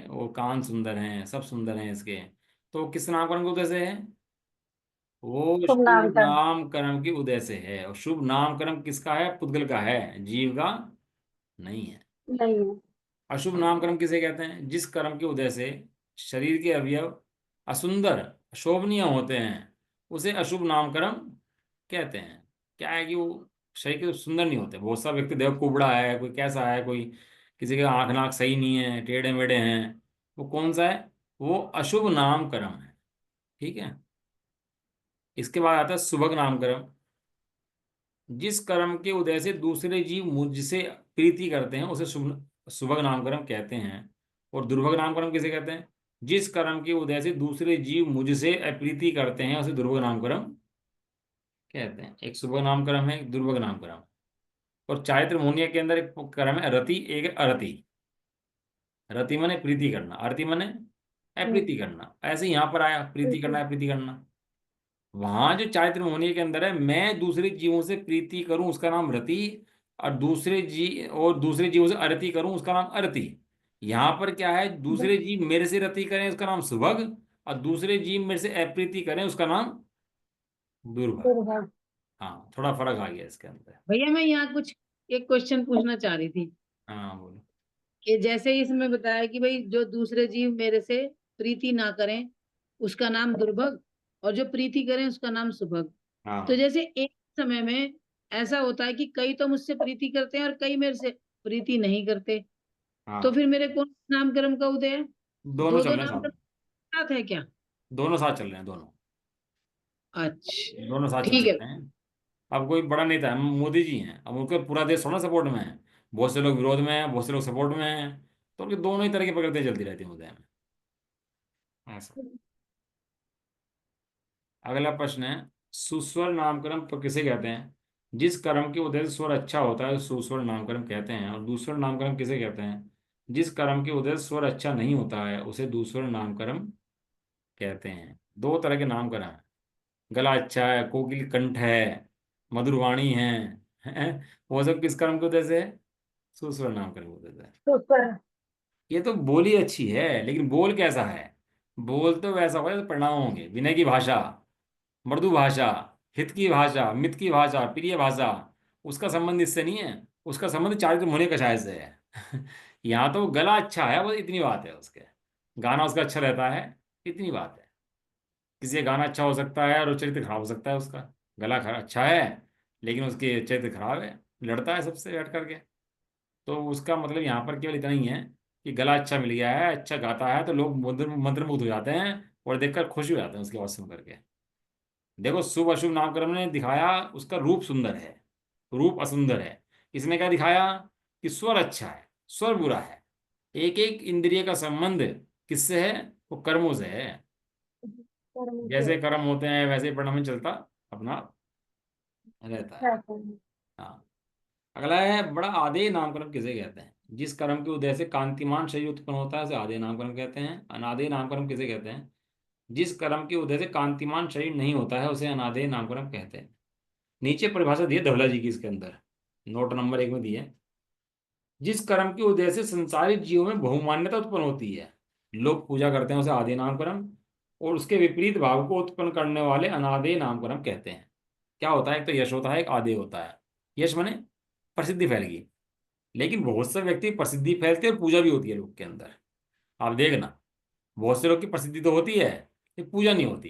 वो, कान सुंदर हैं, सब सुंदर हैं इसके। तो किस नामकरण के उदय से है? वो शुभ शुभ नामकरण। नामकरण के उदय से है। और शुभ नामकरण किसका है? पुद्गल का है, जीव का नहीं है। नहीं है। अशुभ नामकरण किसे कहते हैं? जिस कर्म के उदय से शरीर के अवयव असुंदर अशोभनीय होते हैं, उसे अशुभ नामकरण कहते हैं। क्या है कि वो शरीर के सुंदर नहीं होते। बहुत सा व्यक्ति देखो कुबड़ा है, कोई कैसा है, कोई किसी के आंख नाक सही नहीं है, टेढ़े मेढ़े हैं, वो कौन सा है? वो अशुभ नामकरण है। ठीक है। इसके बाद आता है शुभग नामकरण। जिस कर्म के उदय से दूसरे जीव मुझसे प्रीति करते हैं, उसे शुभ शुभग नामकरण कहते हैं। और दुर्भग नामकरण किसे कहते हैं? जिस कर्म के उदय से दूसरे जीव मुझसे अप्रीति करते हैं, उसे दुर्भग नामकरण कहते हैं। एक शुभग नामकरण है, एक दुर्भग नामकरण। और चारित्र मुनिया के अंदर एक कर्म है रति, एक है अरति। रति माने प्रीति करना, अरति माने अप्रीति करना। ऐसे ही यहाँ पर आया प्रीति करना, अप्रीति करना। वहां जो चारित्र मुनि के अंदर है, मैं दूसरे जीवों से प्रीति करूं उसका नाम रति, और दूसरे जीवों से अरति करूं उसका नाम अरति। यहाँ पर क्या है? दूसरे जीव मेरे से रति करें उसका नाम सुभग, और दूसरे जीव मेरे से अप्रीति करें उसका नाम दुर्भग। दुर्भग। हाँ, थोड़ा फर्क आ गया इसके अंदर। भैया मैं यहाँ कुछ एक क्वेश्चन पूछना चाह रही थी, हाँ बोलो। कि जैसे इसमें बताया कि भाई जो दूसरे जीव मेरे से प्रीति ना करें उसका नाम दुर्भग, और जो प्रीति करें उसका नाम सुभग। तो हाँ। जैसे एक समय में ऐसा होता है कि कई तो मुझसे प्रीति करते हैं और कई मेरे से प्रीति नहीं करते, तो हाँ, फिर मेरे कौन नामकरण का उदय है? दोनों दो चल दो रहे हैं साथ नामकरण में। साथ है क्या? दोनों साथ चल रहे हैं, दोनों अच्छा, दोनों साथ चल ठीक है। सकते हैं। अब कोई बड़ा नेता है, मोदी जी हैं, अब उनके पूरा देश थोड़ा सपोर्ट में है, बहुत से लोग विरोध में हैं, बहुत से लोग सपोर्ट में हैं, तो उनके दोनों ही तरह की प्रकृति चलती रहती है मुद्दे में, ऐसा। अगला प्रश्न है, सुस्वर नामकरण तो किसे कहते हैं? जिस कर्म के उदय से स्वर अच्छा होता है उसे सुस्वर नामकरण कहते हैं। और दूसरा नामकरण किसे कहते हैं? जिस कर्म के उदय से स्वर अच्छा नहीं होता है उसे दूसरा नामकरण कहते हैं। दो तरह के नामकरण हैं, गला अच्छा है, कोकिल कंठ है, मधुर वाणी है, वो सब किस कर्म के उदय से है? सुस्वर नामकरण के उदय से है। तो उसका ये तो बोली अच्छी है, लेकिन बोल कैसा है? बोल तो वैसा होगा जैसे परिणाम होंगे, विनय की भाषा, मृदु भाषा, हित की भाषा, मित की भाषा, प्रिय भाषा, उसका संबंध इससे नहीं है, उसका संबंध चारित्र मुनि कषाय से है। यहाँ तो गला अच्छा है, बस इतनी बात है उसके, गाना उसका अच्छा रहता है, इतनी बात है। किसी का गाना अच्छा हो सकता है और चरित्र खराब हो सकता है उसका। गला अच्छा है लेकिन उसके चरित्र खराब है, लड़ता है सबसे बैठ करके। तो उसका मतलब यहाँ पर केवल इतना ही है कि गला अच्छा मिल गया है, अच्छा गाता है, तो लोग मंत्रमुग्ध हो जाते हैं और देखकर खुश हो जाते हैं उसकी आवाज सुन करके। देखो, शुभ अशुभ नामकरण ने दिखाया उसका रूप सुंदर है, रूप असुंदर है। इसने क्या दिखाया कि स्वर अच्छा है, स्वर बुरा है। एक एक इंद्रिय का संबंध किससे है? वो कर्मों से है। कर्म से जैसे कर्म होते हैं वैसे परिणाम चलता अपना रहता है। रहता है। हाँ। अगला है, बड़ा आदेय नामकरण किसे कहते हैं? जिस कर्म के उदय से कांतिमान शरीर उत्पन्न होता है उसे आदेय नामकरण कहते हैं। अनादेय नामकरण किसे कहते हैं? जिस कर्म के उदय से कांतिमान शरीर नहीं होता है उसे अनादेय नामकरण कहते हैं। नीचे परिभाषा दी है धवला जी की इसके अंदर, नोट नंबर 1 में दी है। जिस कर्म के उदय से संसारिक जीवों में बहुमान्यता उत्पन्न होती है, लोग पूजा करते हैं, उसे आदेय नामकरण, और उसके विपरीत भाव को उत्पन्न करने वाले अनादेय नामकरण कहते हैं। क्या होता है? एक तो यश होता है, एक आदेय होता है। यश माने प्रसिद्धि फैल गई, लेकिन बहुत से व्यक्ति प्रसिद्धि फैलती है और पूजा भी होती है लोग के अंदर। आप देखना, बहुत से लोग की प्रसिद्धि तो होती है लेकिन पूजा नहीं होती।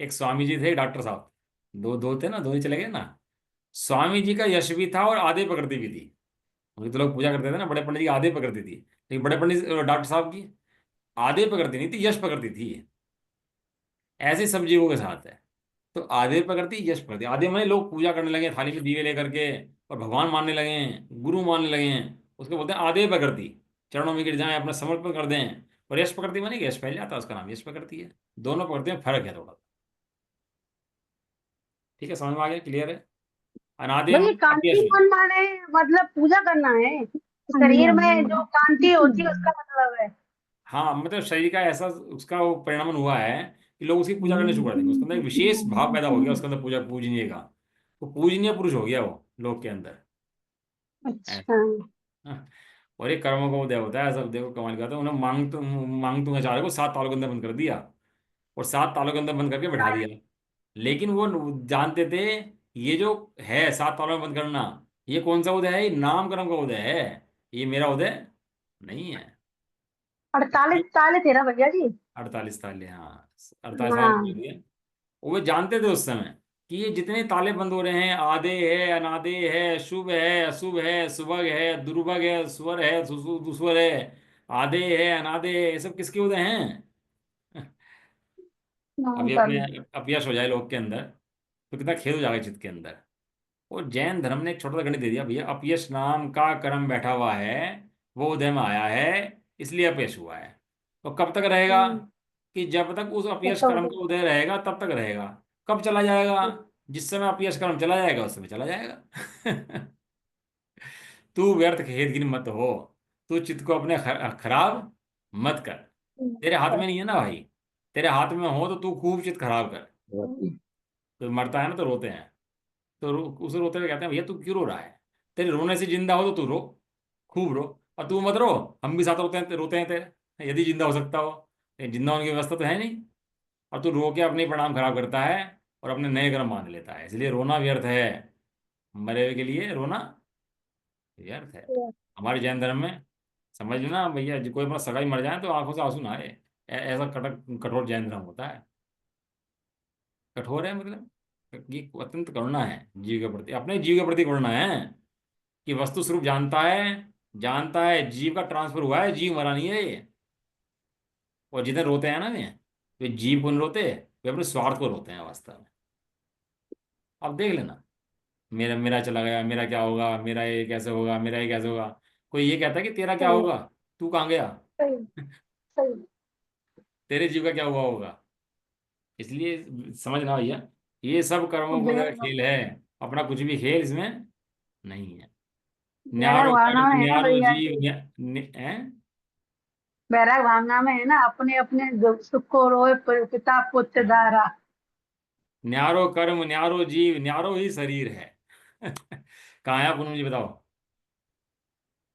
एक स्वामी जी थे, एक डॉक्टर साहब, दो दो थे ना, दो ही चले गए ना। स्वामी जी का यश भी था और आधे प्रकृति भी थी। उनकी तो लोग पूजा करते थे ना, बड़े पंडित की आधे प्रकृति थी, लेकिन बड़े पंडित डॉक्टर साहब की आधे प्रकृति नहीं थी, यश प्रकृति थी। ऐसे सब जीवों के साथ है। तो आधे प्रकृति यश प्रकृति, आधे माने लोग पूजा करने लगे थाली में दीवे लेकर के, और भगवान मानने लगे हैं, गुरु मानने लगे हैं, उसको बोलते हैं आधे प्रकृति। चरणों में गिर जाएं, अपना समर्पण कर दें। और यश प्रकृति माने कि यश फैल जाता है, उसका नाम यश प्रकृति है। दोनों प्रकृति में फर्क है थोड़ा। ठीक है, समझ में आ गया? क्लियर है? अनादि भाई माने अपयश। कांतिमान माने मतलब पूजा करना है, शरीर में जो कांति होती है उसका मतलब है। हाँ, मतलब शरीर का ऐसा उसका वो परिणाम हुआ है कि लोग उसकी पूजा करने शुरू कर देंगे, उसके अंदर एक विशेष भाव पैदा हो गया, उसके अंदर पूजा पूजनीय का, वो पूजनीय पुरुष हो गया वो लोग के अंदर। ऐसा। अच्छा। हाँ। और एक कर्मों का उदय होता है, सब देखो कमाल का था, उन्हें मांग तू चारे को 7 तालों के अंदर बंद कर दिया, और 7 तालों के अंदर बंद करके बैठा दिया। लेकिन वो जानते थे ये जो है 7 तालों में बंद करना, ये कौन सा उदय है? ये नाम कर्म का उदय है, ये मेरा उदय नहीं है। 48 ताले थे ना भैया जी। 48 ताले, हाँ, 48 ताले बोल हाँ। दिए। वो जानते थे उस समय कि ये जितने ताले बंद हो रहे हैं, आधे है, अनादे है, शुभ है, अशुभ है, सुभग है, दुर्भग है, स्वर है, दुस्वर है, आधे है, अनादे है, ये सब किसके उदय हैं? नाम अभी अपने कर्म। अपयश हो जाए लोग के अंदर तो कितना खेद हो जाएगा चित्त के अंदर। और जैन धर्म ने एक छोटा सा गणित दे दिया, भैया अपयश नाम का कर्म बैठा हुआ है, वो उदय में आया है, इसलिए अपयश हुआ है। तो कब तक रहेगा? हम्म, कि जब तक उस अपयश तो कर्म का उदय रहेगा तब तक रहेगा। कब चला जाएगा? जिस समय अपयश कर्म चला जाएगा उस समय चला जाएगा। तू व्यर्थ खेदहीन मत हो, तू चित्त को अपने खराब मत कर। तेरे हाथ में नहीं है ना भाई, तेरे हाथ में हो तो तू खूब चित्त खराब कर। तो मरता है ना तो रोते हैं, तो उसे रोते हुए कहते हैं भैया तू क्यों रो रहा है? तेरे रोने से जिंदा हो तो तू रो, खूब रो। और तू मत रो, हम भी साथ रोते हैं तेरे, यदि जिंदा हो सकता हो। लेकिन जिंदा होने की व्यवस्था तो है नहीं, और तू रो के अपने परिणाम खराब करता है और अपने नए कर्म बांध लेता है, इसलिए रोना व्यर्थ है। मरे हुए के लिए रोना व्यर्थ है। हमारे जैन धर्म में समझ लेना भैया, कोई अपना सगाई मर जाए तो आंखों से आंसू ना आए, ऐसा कटक कठोर जैन धर्म होता है। कठोर है मतलब ये अत्यंत करुणा है जीव के प्रति, अपने जीव के प्रति करुणा है, कि वस्तु स्वरूप जानता है जीव का ट्रांसफर हुआ है, जीव मरा नहीं है ये। और जितने रोते हैं ना वे जीव को नहीं रोते, वे अपने स्वार्थ को रोते हैं वास्तव में। अब देख लेना, मेरा मेरा चला गया, मेरा क्या होगा, मेरा ये कैसे होगा, मेरा ये कैसे होगा। कोई ये कहता है कि तेरा क्या सही होगा, तू कहाँ गया, सही सही। तेरे जीव का क्या हुआ होगा। इसलिए समझना भैया, ये सब कर्मों का मेरा खेल है, अपना कुछ भी खेल इसमें नहीं है। मेरा न्यारो भावना कर्म में है ना न्यारो भैया जीव जी, हैं? बैराग भावना में है ना, अपने अपने सुख को रोए पिता पुत्र हाँ। दारा। न्यारो कर्म न्यारो जीव न्यारो ही शरीर है। कहाँ है पूनम जी, बताओ,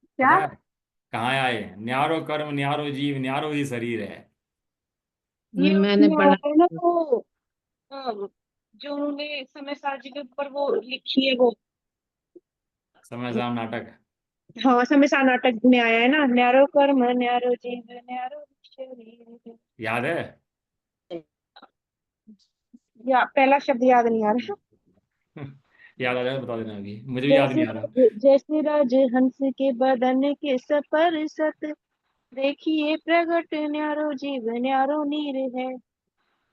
क्या? पता है कहाँ आए? न्यारो कर्म न्यारो जीव न्यारो ही शरीर है। ये मैंने उसमें पढ़ा। है ना वो, अ, जो उन्होंने समय सारणी के ऊपर वो लिखी है वो। समय साम नाटक। हाँ, समय सार नाटक में आया है ना, न्यारो कर्म न्यारो जीव न्यारो शरीर। याद है? या पहला शब्द याद नहीं आ रहा। याद आ जाए तो बता देना, अभी मुझे भी याद नहीं आ रहा। जैसे राज हंस के बदन के सपर सत, देखिए प्रगट न्यारो जीव न्यारो नीर है।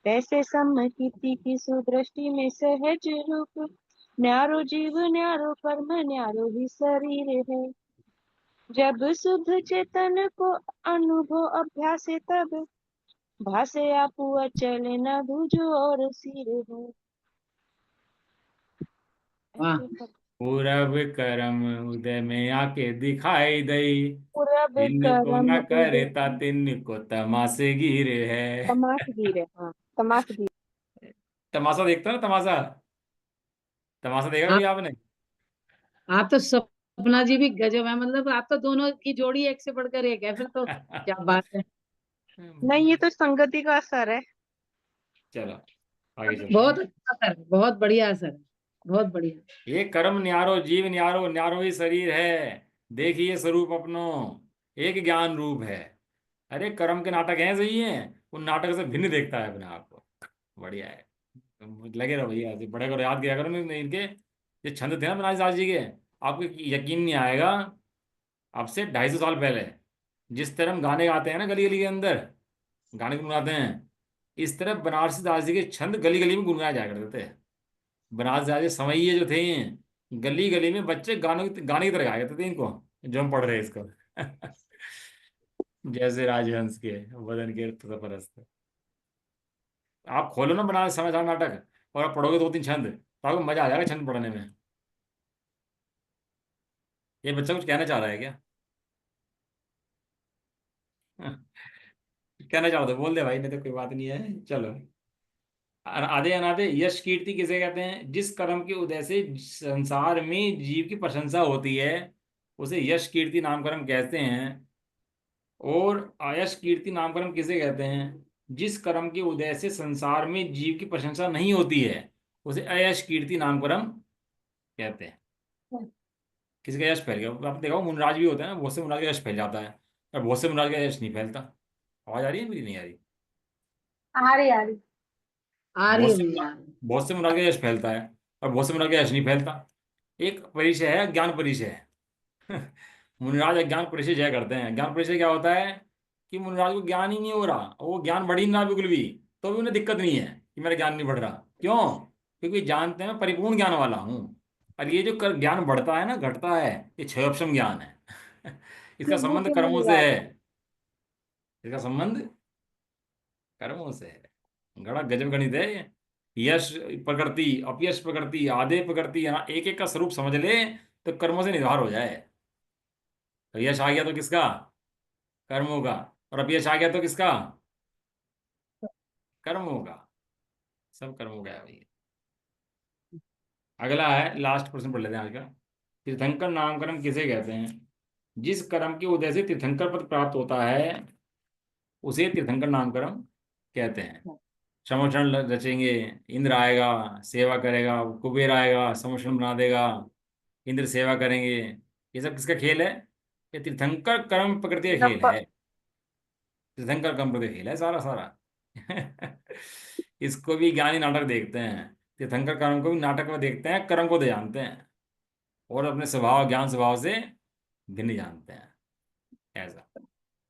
तैसे समकीर्ति की सुदृष्टि में सहज रूप, न्यारो जीव न्यारो कर्म न्यारो ही शरीर है। जब शुद्ध चेतन को अनुभव अभ्यास तब, भासे आपू अचल न बुझो और सिर हो। वाह। ऐसे कर पूरब करम उदय में आके दिखाई दई, पूरब तिन को करम न उदय करता तिन को तमाशे गिर है। तमाशगीर है, हाँ तमाशगीर। तमाशा देखता है ना, तमाशा, तमाशा देखा कभी आप आपने? आप तो सपना जी भी गजब है, मतलब आप तो दोनों की जोड़ी एक से बढ़कर एक है फिर तो, क्या बात है। नहीं, ये तो संगति का असर है। चलो आगे चलते बहुत हैं। अच्छा सर है, बहुत बढ़िया सर है, बहुत बढ़िया। ये कर्म न्यारो जीव न्यारो न्यारो ही शरीर है, देखिए स्वरूप अपनो, एक ज्ञान रूप है। अरे कर्म के नाटक हैं, सही है, उन नाटक से भिन्न देखता है अपने आप को। बढ़िया है। लगे रहो भैया, ऐसे पढ़ा करो, याद किया करो, नहीं इनके ये छंद थे ना बनारस दास जी के, आपको यकीन नहीं आएगा। अब से 250 साल पहले जिस तरह हम गाने गाते हैं ना गली गली के अंदर, गाने गुनगुनाते हैं, इस तरह बनारसी दास जी के छंद गली गली में गुनगुनाए जाया करते थे। बनारस दास जी सवैये जो थे, गली गली में बच्चे गाने की तरह गाया करते थे इनको, जो हम पढ़ रहे हैं इसको। जैसे राजहंस के वदन के परस्त। आप खोलो ना बनारस समय सार नाटक, और आप पढ़ोगे 2-3 छंद, तो आपको मजा आ जाएगा छंद पढ़ने में। ये बच्चा कुछ कहना चाह रहा है क्या? कहना चाहो तो बोल दे भाई, नहीं तो कोई बात नहीं है, चलो। आधे अनाधे यश कीर्ति किसे कहते हैं? जिस कर्म के उदय से संसार में जीव की प्रशंसा होती है, उसे यश कीर्ति नामकरण कहते हैं। और आयश कीर्ति नामकरण किसे कहते हैं? जिस कर्म के उदय से संसार में जीव की प्रशंसा नहीं होती है, उसे अयश कीर्ति नामकरण कहते हैं। किसी का यश फैल गया, आप देखो मुनराज भी होता है ना, बहुत से मुनराज का यश फैल जाता है, और बहुत से मुनराज का यश नहीं फैलता। आवाज आ रही है मेरी, नहीं आ रही? आ रही। आ रही बहुत है से भैया। बहुत से मुनराज का यश फैलता है, और बहुत से मुनराज का यश नहीं फैलता। एक परिचय है ज्ञान परिचय। मुनिराज अज्ञान परिचय जय करते हैं। ज्ञान परिचय क्या होता है? कि मुनिराज को ज्ञान ही नहीं हो रहा, वो ज्ञान बढ़ ही नहीं रहा बिल्कुल भी, तो भी उन्हें दिक्कत नहीं है कि मेरा ज्ञान नहीं बढ़ रहा। क्यों? क्योंकि जानते हैं मैं परिपूर्ण ज्ञान वाला हूँ। और ये जो ज्ञान बढ़ता है ना घटता है, ये क्षयोपशम ज्ञान है। इसका प्रभु संबंध के कर्मों से मुनिराज। है, इसका संबंध कर्मों से है। बड़ा गजब गणित है ये। यश प्रकृति, अपयश प्रकृति, आधे प्रकृति, है ना, एक एक का स्वरूप समझ ले, तो कर्मों से निर्भर हो जाए। तो यश आ गया तो किसका? कर्मों का। और अपयश आ गया तो किसका? कर्मों का। सब कर्मों का है भाई। अगला है, लास्ट प्रश्न पढ़ लेते हैं आज का। तीर्थंकर नामकरण किसे कहते हैं? जिस कर्म के उदय से तीर्थंकर पद प्राप्त होता है, उसे तीर्थंकर नामकरण कहते हैं। समोषण रचेंगे, इंद्र आएगा, सेवा करेगा, कुबेर आएगा, समोषण बना देगा, इंद्र सेवा करेंगे। ये सब किसका खेल है? ये तीर्थंकर कर्म प्रकृति का खेल नप- है। तीर्थंकर कर्म प्रकृति का खेल है सारा सारा। इसको भी ज्ञानी नाटक देखते हैं, तीर्थंकर कर्म को भी नाटक में देखते हैं, कर्म को दे जानते हैं, और अपने स्वभाव ज्ञान स्वभाव से भिन्न जानते हैं। ऐसा।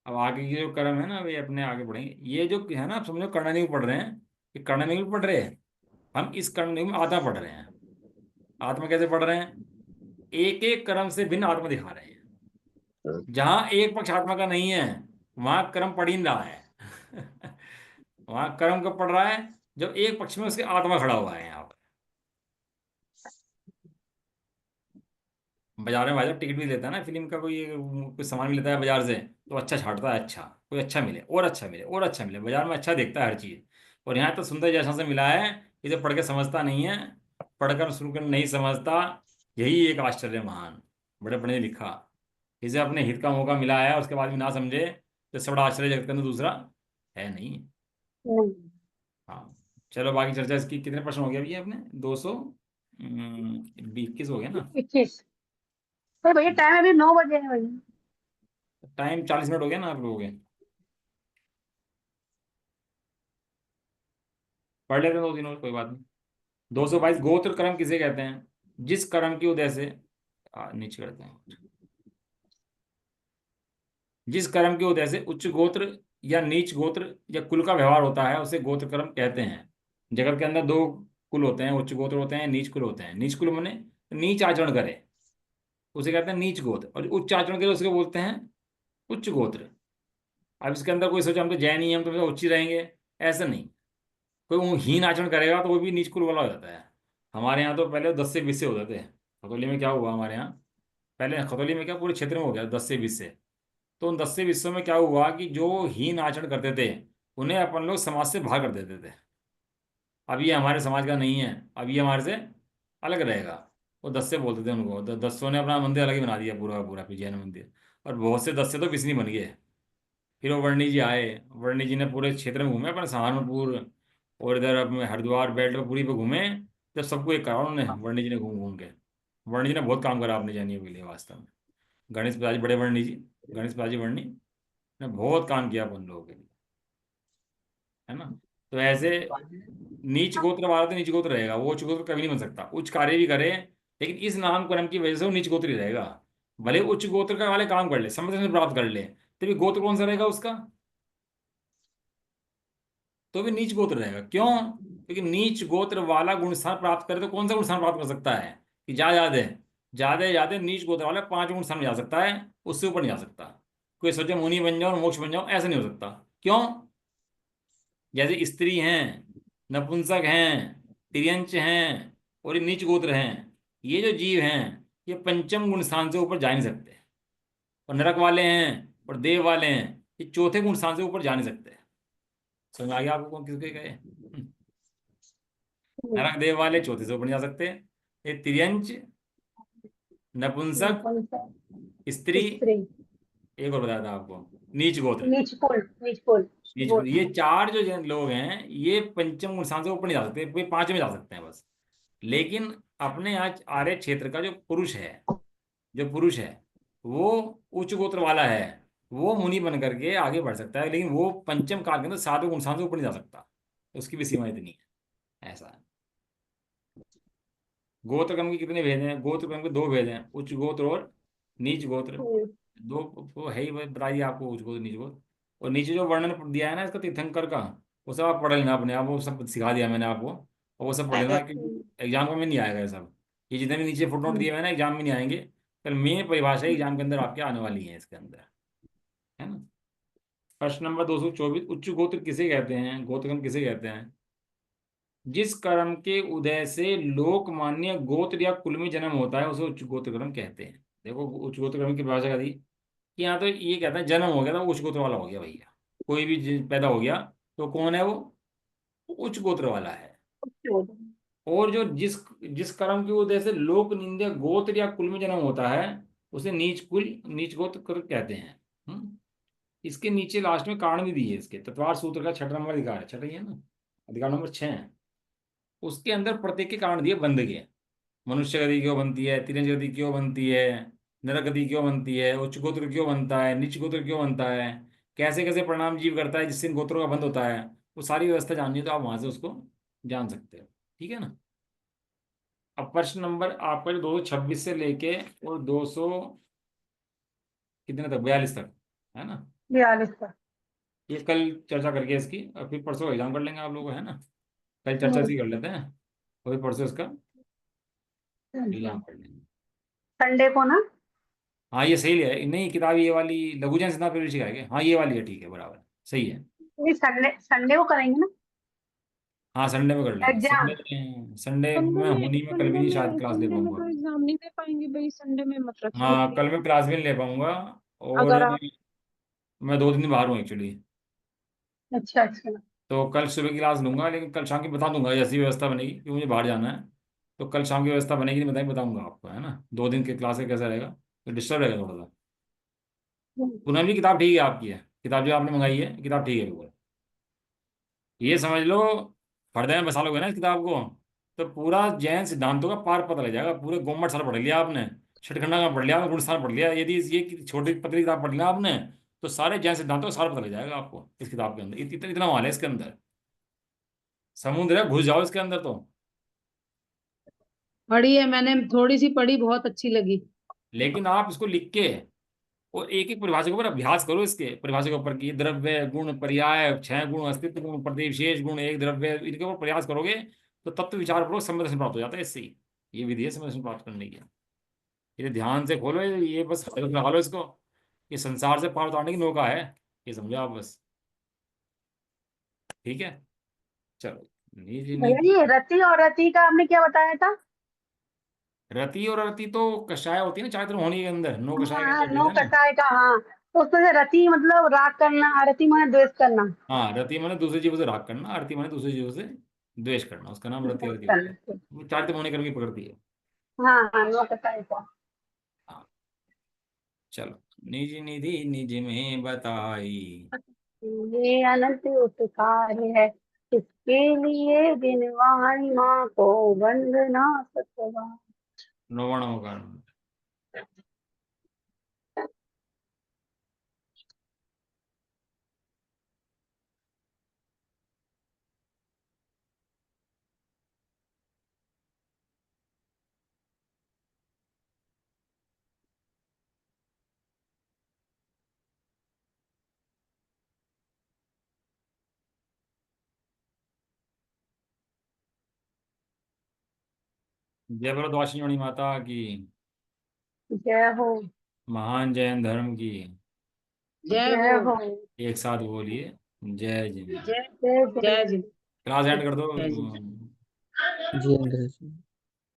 अब आगे की जो कर्म है ना, वे अपने आगे बढ़ेंगे। ये जो है ना, आप समझो कर्णनी में पढ़ रहे हैं, ये कर्णनी में पढ़ रहे हैं, हम इस कर्णनी में आधा पढ़ रहे हैं। आत्मा कैसे पढ़ रहे हैं? एक एक कर्म से भिन्न आत्मा दिखा रहे हैं। जहां एक पक्ष आत्मा का नहीं है वहां कर्म पढ़ ही नहीं रहा है। वहां कर्म कब पढ़ रहा है? जब एक पक्ष में उसकी आत्मा खड़ा हुआ है। यहाँ पर बाजार में भाई साहब टिकट भी लेता है ना फिल्म का, कोई कुछ सामान भी लेता है बाजार से, तो अच्छा छांटता है, अच्छा कोई अच्छा मिले और अच्छा मिले और अच्छा मिले, बाजार में अच्छा देखता है हर चीज। और यहाँ तो सुंदर जैसा से मिला है, इसे पढ़ के समझता नहीं है, पढ़कर सुनकर नहीं समझता। यही एक आश्चर्य महान, बड़े बड़े ने लिखा। इसे अपने हित का मौका मिला है, उसके बाद भी ना समझे, तो इससे बड़ा आश्चर्य जगत के अंदर दूसरा है नहीं। नहीं। हाँ, चलो बाकी चर्चा इसकी। कितने प्रश्न हो गया भैया अपने? 221 हो गया ना? 21। तो भैया टाइम अभी 9 बजे है भैया। टाइम 40 मिनट हो गया ना आप लोगों के? पढ़ लेते हैं दो तीन और, कोई बात नहीं। 222, गोत्र कर्म किसे कहते हैं? जिस कर्म की उदय से नीचे करते हैं। जिस कर्म की उदय से उच्च गोत्र या नीच गोत्र या कुल का व्यवहार होता है उसे गोत्र कर्म कहते हैं। जगत के अंदर दो कुल होते हैं, उच्च गोत्र होते हैं, नीच कुल होते हैं। नीच कुल माने नीच आचरण करे उसे कहते हैं नीच गोत्र, और उच्च आचरण करे उसके बोलते हैं उच्च गोत्र। अब इसके अंदर कोई सोचा हम तो जैन ही हैं, हम तो उच्च ही रहेंगे, ऐसा नहीं। कोई वो हीन आचरण करेगा तो वो भी नीच कुल वाला हो जाता है। हमारे यहाँ तो पहले 10 से 20 से होते थे। खतौली में क्या हुआ हमारे यहाँ, पहले खतौली में क्या पूरे क्षेत्र में हो गया 10 से 20 से। तो उन 10 से 20 में क्या हुआ कि जो हीन आचरण करते थे उन्हें अपन लोग समाज से बाहर कर देते थे। अब ये हमारे समाज का नहीं है, अब ये हमारे से अलग रहेगा। वो 10 से बोलते थे उनको, 10 ने अपना मंदिर अलग ही बना दिया पूरा का पूरा, फिर जैन मंदिर। और बहुत से 10 से तो बिस्नी बन गए। फिर वो वर्णी जी आए, वर्णी जी ने पूरे क्षेत्र में घूमे, अपने सहारनपुर और इधर अपने हरिद्वार बेल्ट पे पूरी पे घूमे। जब सबको एक करा उन्होंने, वर्णी जी ने घूम घूम के। वर्णी जी ने बहुत काम करा अपने जैनियों के लिए वास्तव में। गणेश प्रसाद जी, बड़े वर्णी जी, गणेश प्रसाद जी वर्णी ने बहुत काम किया अपन लोगों के लिए, है ना। तो ऐसे नीच गोत्र वाला तो नीच गोत्र रहेगा, वो उच्च गोत्र कभी नहीं बन सकता। उच्च कार्य भी करे लेकिन इस नाम कर्म की वजह से वो नीच गोत्र ही रहेगा। भले उच्च गोत्र का वाले काम कर ले, समझ प्राप्त कर ले, तभी गोत्र कौन सा रहेगा उसका? तो भी नीच गोत्र रहेगा। क्यों? क्योंकि नीच गोत्र वाला गुण स्थान प्राप्त करे तो कौन सा गुण स्थान प्राप्त कर सकता है? कि ज्यादा ज्यादा नीच गोत्र वाला 5 गुण स्थान में जा सकता है, उससे ऊपर नहीं जा सकता। कोई सोचे मुनि बन जाओ और मोक्ष बन जाओ, ऐसा नहीं हो सकता। क्यों? जैसे स्त्री हैं, नपुंसक हैं, तिर्यंच हैं और ये नीच गोत्र हैं, ये जो जीव हैं ये पंचम गुण स्थान से ऊपर जा नहीं सकते। और नरक वाले हैं और देव वाले हैं, ये चौथे गुण स्थान से ऊपर जा नहीं सकते। समझ में आ गया आपको कौन किसके गए? नरक देव वाले चौथे से ऊपर नहीं जा सकते। ये तिर्यंच, नपुंसक, नपुंसक, स्त्री, स्त्री, एक और बताया था आपको, नीच गोत्र। नीच कुल, नीच कुल, नीच गोत्र, ये गोत्र। चार जो लोग हैं ये पंचम गुण स्थान से ऊपर नहीं जा सकते, कोई 5 में जा सकते हैं बस। लेकिन अपने आज आर्य क्षेत्र का जो पुरुष है, जो पुरुष है वो उच्च गोत्र वाला है, वो मुनि बन करके आगे बढ़ सकता है, लेकिन वो पंचम काल के अंदर 7वें गुण से ऊपर नहीं जा सकता। उसकी भी सीमा इतनी है, ऐसा है। गोत्र क्रम के कितने भेद हैं? गोत्र क्रम के 2 भेद हैं, उच्च गोत्र और नीच गोत्र। दो वो है ही, बताइए आपको उच्च गोत्र नीच गोत्र। और नीचे जो वर्णन दिया है ना इसका तीर्थंकर का, वो सब आप पढ़ लेना अपने आप, वो सब सिखा दिया मैंने आपको, और वो सब पढ़ लेना क्योंकि एग्जाम में नहीं आएगा ये सब। ये जितने भी नीचे फुटनोट दिए हुए हैं ना एग्जाम में नहीं आएंगे, कल मेन परिभाषा एग्जाम के अंदर आपके आने वाली है इसके अंदर, है ना। प्रश्न नंबर 224, उच्च गोत्र किसे कहते हैं? गोत्रगण किसे कहते हैं? जिस कर्म के उदय से लोकमान्य गोत्र या कुल में जन्म होता है उसे उच्च गोत्र कर्म कहते हैं। देखो उच्च गोत्र कर्म की परिभाषा कर दी कि यहाँ तो ये कहता है जन्म हो गया तो उच्च गोत्र वाला हो गया भैया। कोई भी पैदा हो गया तो कौन है वो? उच्च गोत्र वाला है। और जो जिस जिस कर्म की वजह से लोक निंदे गोत्र या कुल में जन्म होता है उसे नीच कुल नीच गोत्र कहते हैं। इसके नीचे लास्ट में कारण भी दिए इसके, तत्वार सूत्र का 6 नंबर अधिकार है, 6 ही है ना, अधिकार नंबर 6 है। उसके अंदर प्रत्येक के कारण दिए बंद के। मनुष्य गति क्यों बनती है, तिरंज गति क्यों बनती है, नरक गति क्यों बनती है, उच्च गोत्र क्यों बनता है, नीच गोत्र क्यों बनता है, कैसे कैसे परिणाम जीव करता है जिससे इन गोत्रों का बंद होता है, वो सारी व्यवस्था जाननी है तो आप वहां से उसको जान सकते हो। ठीक है ना। अब प्रश्न नंबर आपका जो 226 से लेके और 200 कितने तक, 42 तक, है ना। 42 का। ये कल चर्चा करके इसकी, और फिर परसों एग्जाम कर लेंगे आप लोग, है ना। कल चर्चा इसकी कर लेते हैं और फिर परसों इसका ये आप पढ़ लेंगे। संडे को ना? हाँ ये सही है, नहीं किताब ये वाली लघु जैन सिद्धांत परिवेश का है, हाँ ये वाली है, ठीक है बराबर, सही है। ये संडे संडे को करेंगे ना हाँ संडे में कर लेंगे, एग्जाम? संडे में होनी में कल भी नहीं शायद क्लास ले संडे में पाऊंगा। तो एग्जाम नहीं दे पाएंगे भाई, संडे में मत रखिए हाँ प्लीज। कल मैं क्लास भी नहीं ले पाऊंगा, और अगर आप मैं 2 दिन बाहर हूँ एक्चुअली। अच्छा अच्छा। तो कल सुबह की क्लास लूंगा, लेकिन कल शाम की बता दूंगा जैसी व्यवस्था बनेगी, क्योंकि मुझे बाहर जाना है। तो कल शाम की व्यवस्था बनेगी नहीं बताऊंगा आपको, है ना, 2 दिन की क्लास का कैसा रहेगा, तो डिस्टर्ब रहेगा थोड़ा सा। पूनम जी किताब ठीक है आपकी, है किताब जो आपने मंगाई है, किताब ठीक है बिल्कुल। ये समझ लो, पर्दे में बसा लोगे ना इस किताब को, तो पूरा जैन सिद्धांतों का पार पता लग जाएगा। पूरे गोमट साल पढ़ लिया आपने, छठखंडा का पढ़ लिया, गुणस्थान पढ़ लिया, यदि ये छोटी पतली किताब पढ़ लिया आपने, तो सारे जैन सिद्धांतों का सार पता लग जाएगा आपको इस किताब के अंदर। इतना माल है इसके अंदर, समुद्र है, घुस जाओ इसके अंदर तो। पढ़ी है मैंने, थोड़ी सी पढ़ी, बहुत अच्छी लगी। लेकिन आप इसको लिख के और एक एक परिभाषा के ऊपर अभ्यास करो, इसके परिभाषा के ऊपर कि ये द्रव्य गुण पर्याय 6 गुण अस्तित्व गुण प्रतिविशेष गुण एक द्रव्य, इनके ऊपर प्रयास करोगे तो तत्व विचार पूर्वक समय दर्शन प्राप्त हो जाता है इससे ही। ये विधि है समय दर्शन प्राप्त करने की। ये ध्यान से खोलो, ये बस हाथ में लगा लो इसको, ये संसार से पार उतारने की नौका है, ये समझो आप बस। ठीक है, चलो। निधि भैया निधि, ये रति और रति का आपने क्या बताया था? रति और रति तो कषाय होती है ना, चारित्र होनी के अंदर 9 कषाय हाँ कहते हाँ, होते नो थे ना। कटाए का, हाँ। तो उसमें से रति मतलब राग करना, अरति माने द्वेष करना। हाँ रति माने दूसरे जीवों से राग करना, अरति माने दूसरे जीवों से द्वेष करना, उसका नाम रति द्वेष अरति होता है। करना। वो चारित्र होने करके पकड़ती है। हाँ हाँ, नो कटाए का। हाँ चलो। निज निधि निज में बताई, ये अनंत उपकार है, इसके लिए बिनवाई माँ को वंदना सतवा। नौवण होगा। जय भरद्वासिनी वाणी माता की, जय हो। महान जैन धर्म की। जय जय हो। हो। एक साथ बोलिए, जय जिन। जय जय जय। जय जी। क्लास एंड कर दो। जय जी। जी अंग्रेजी।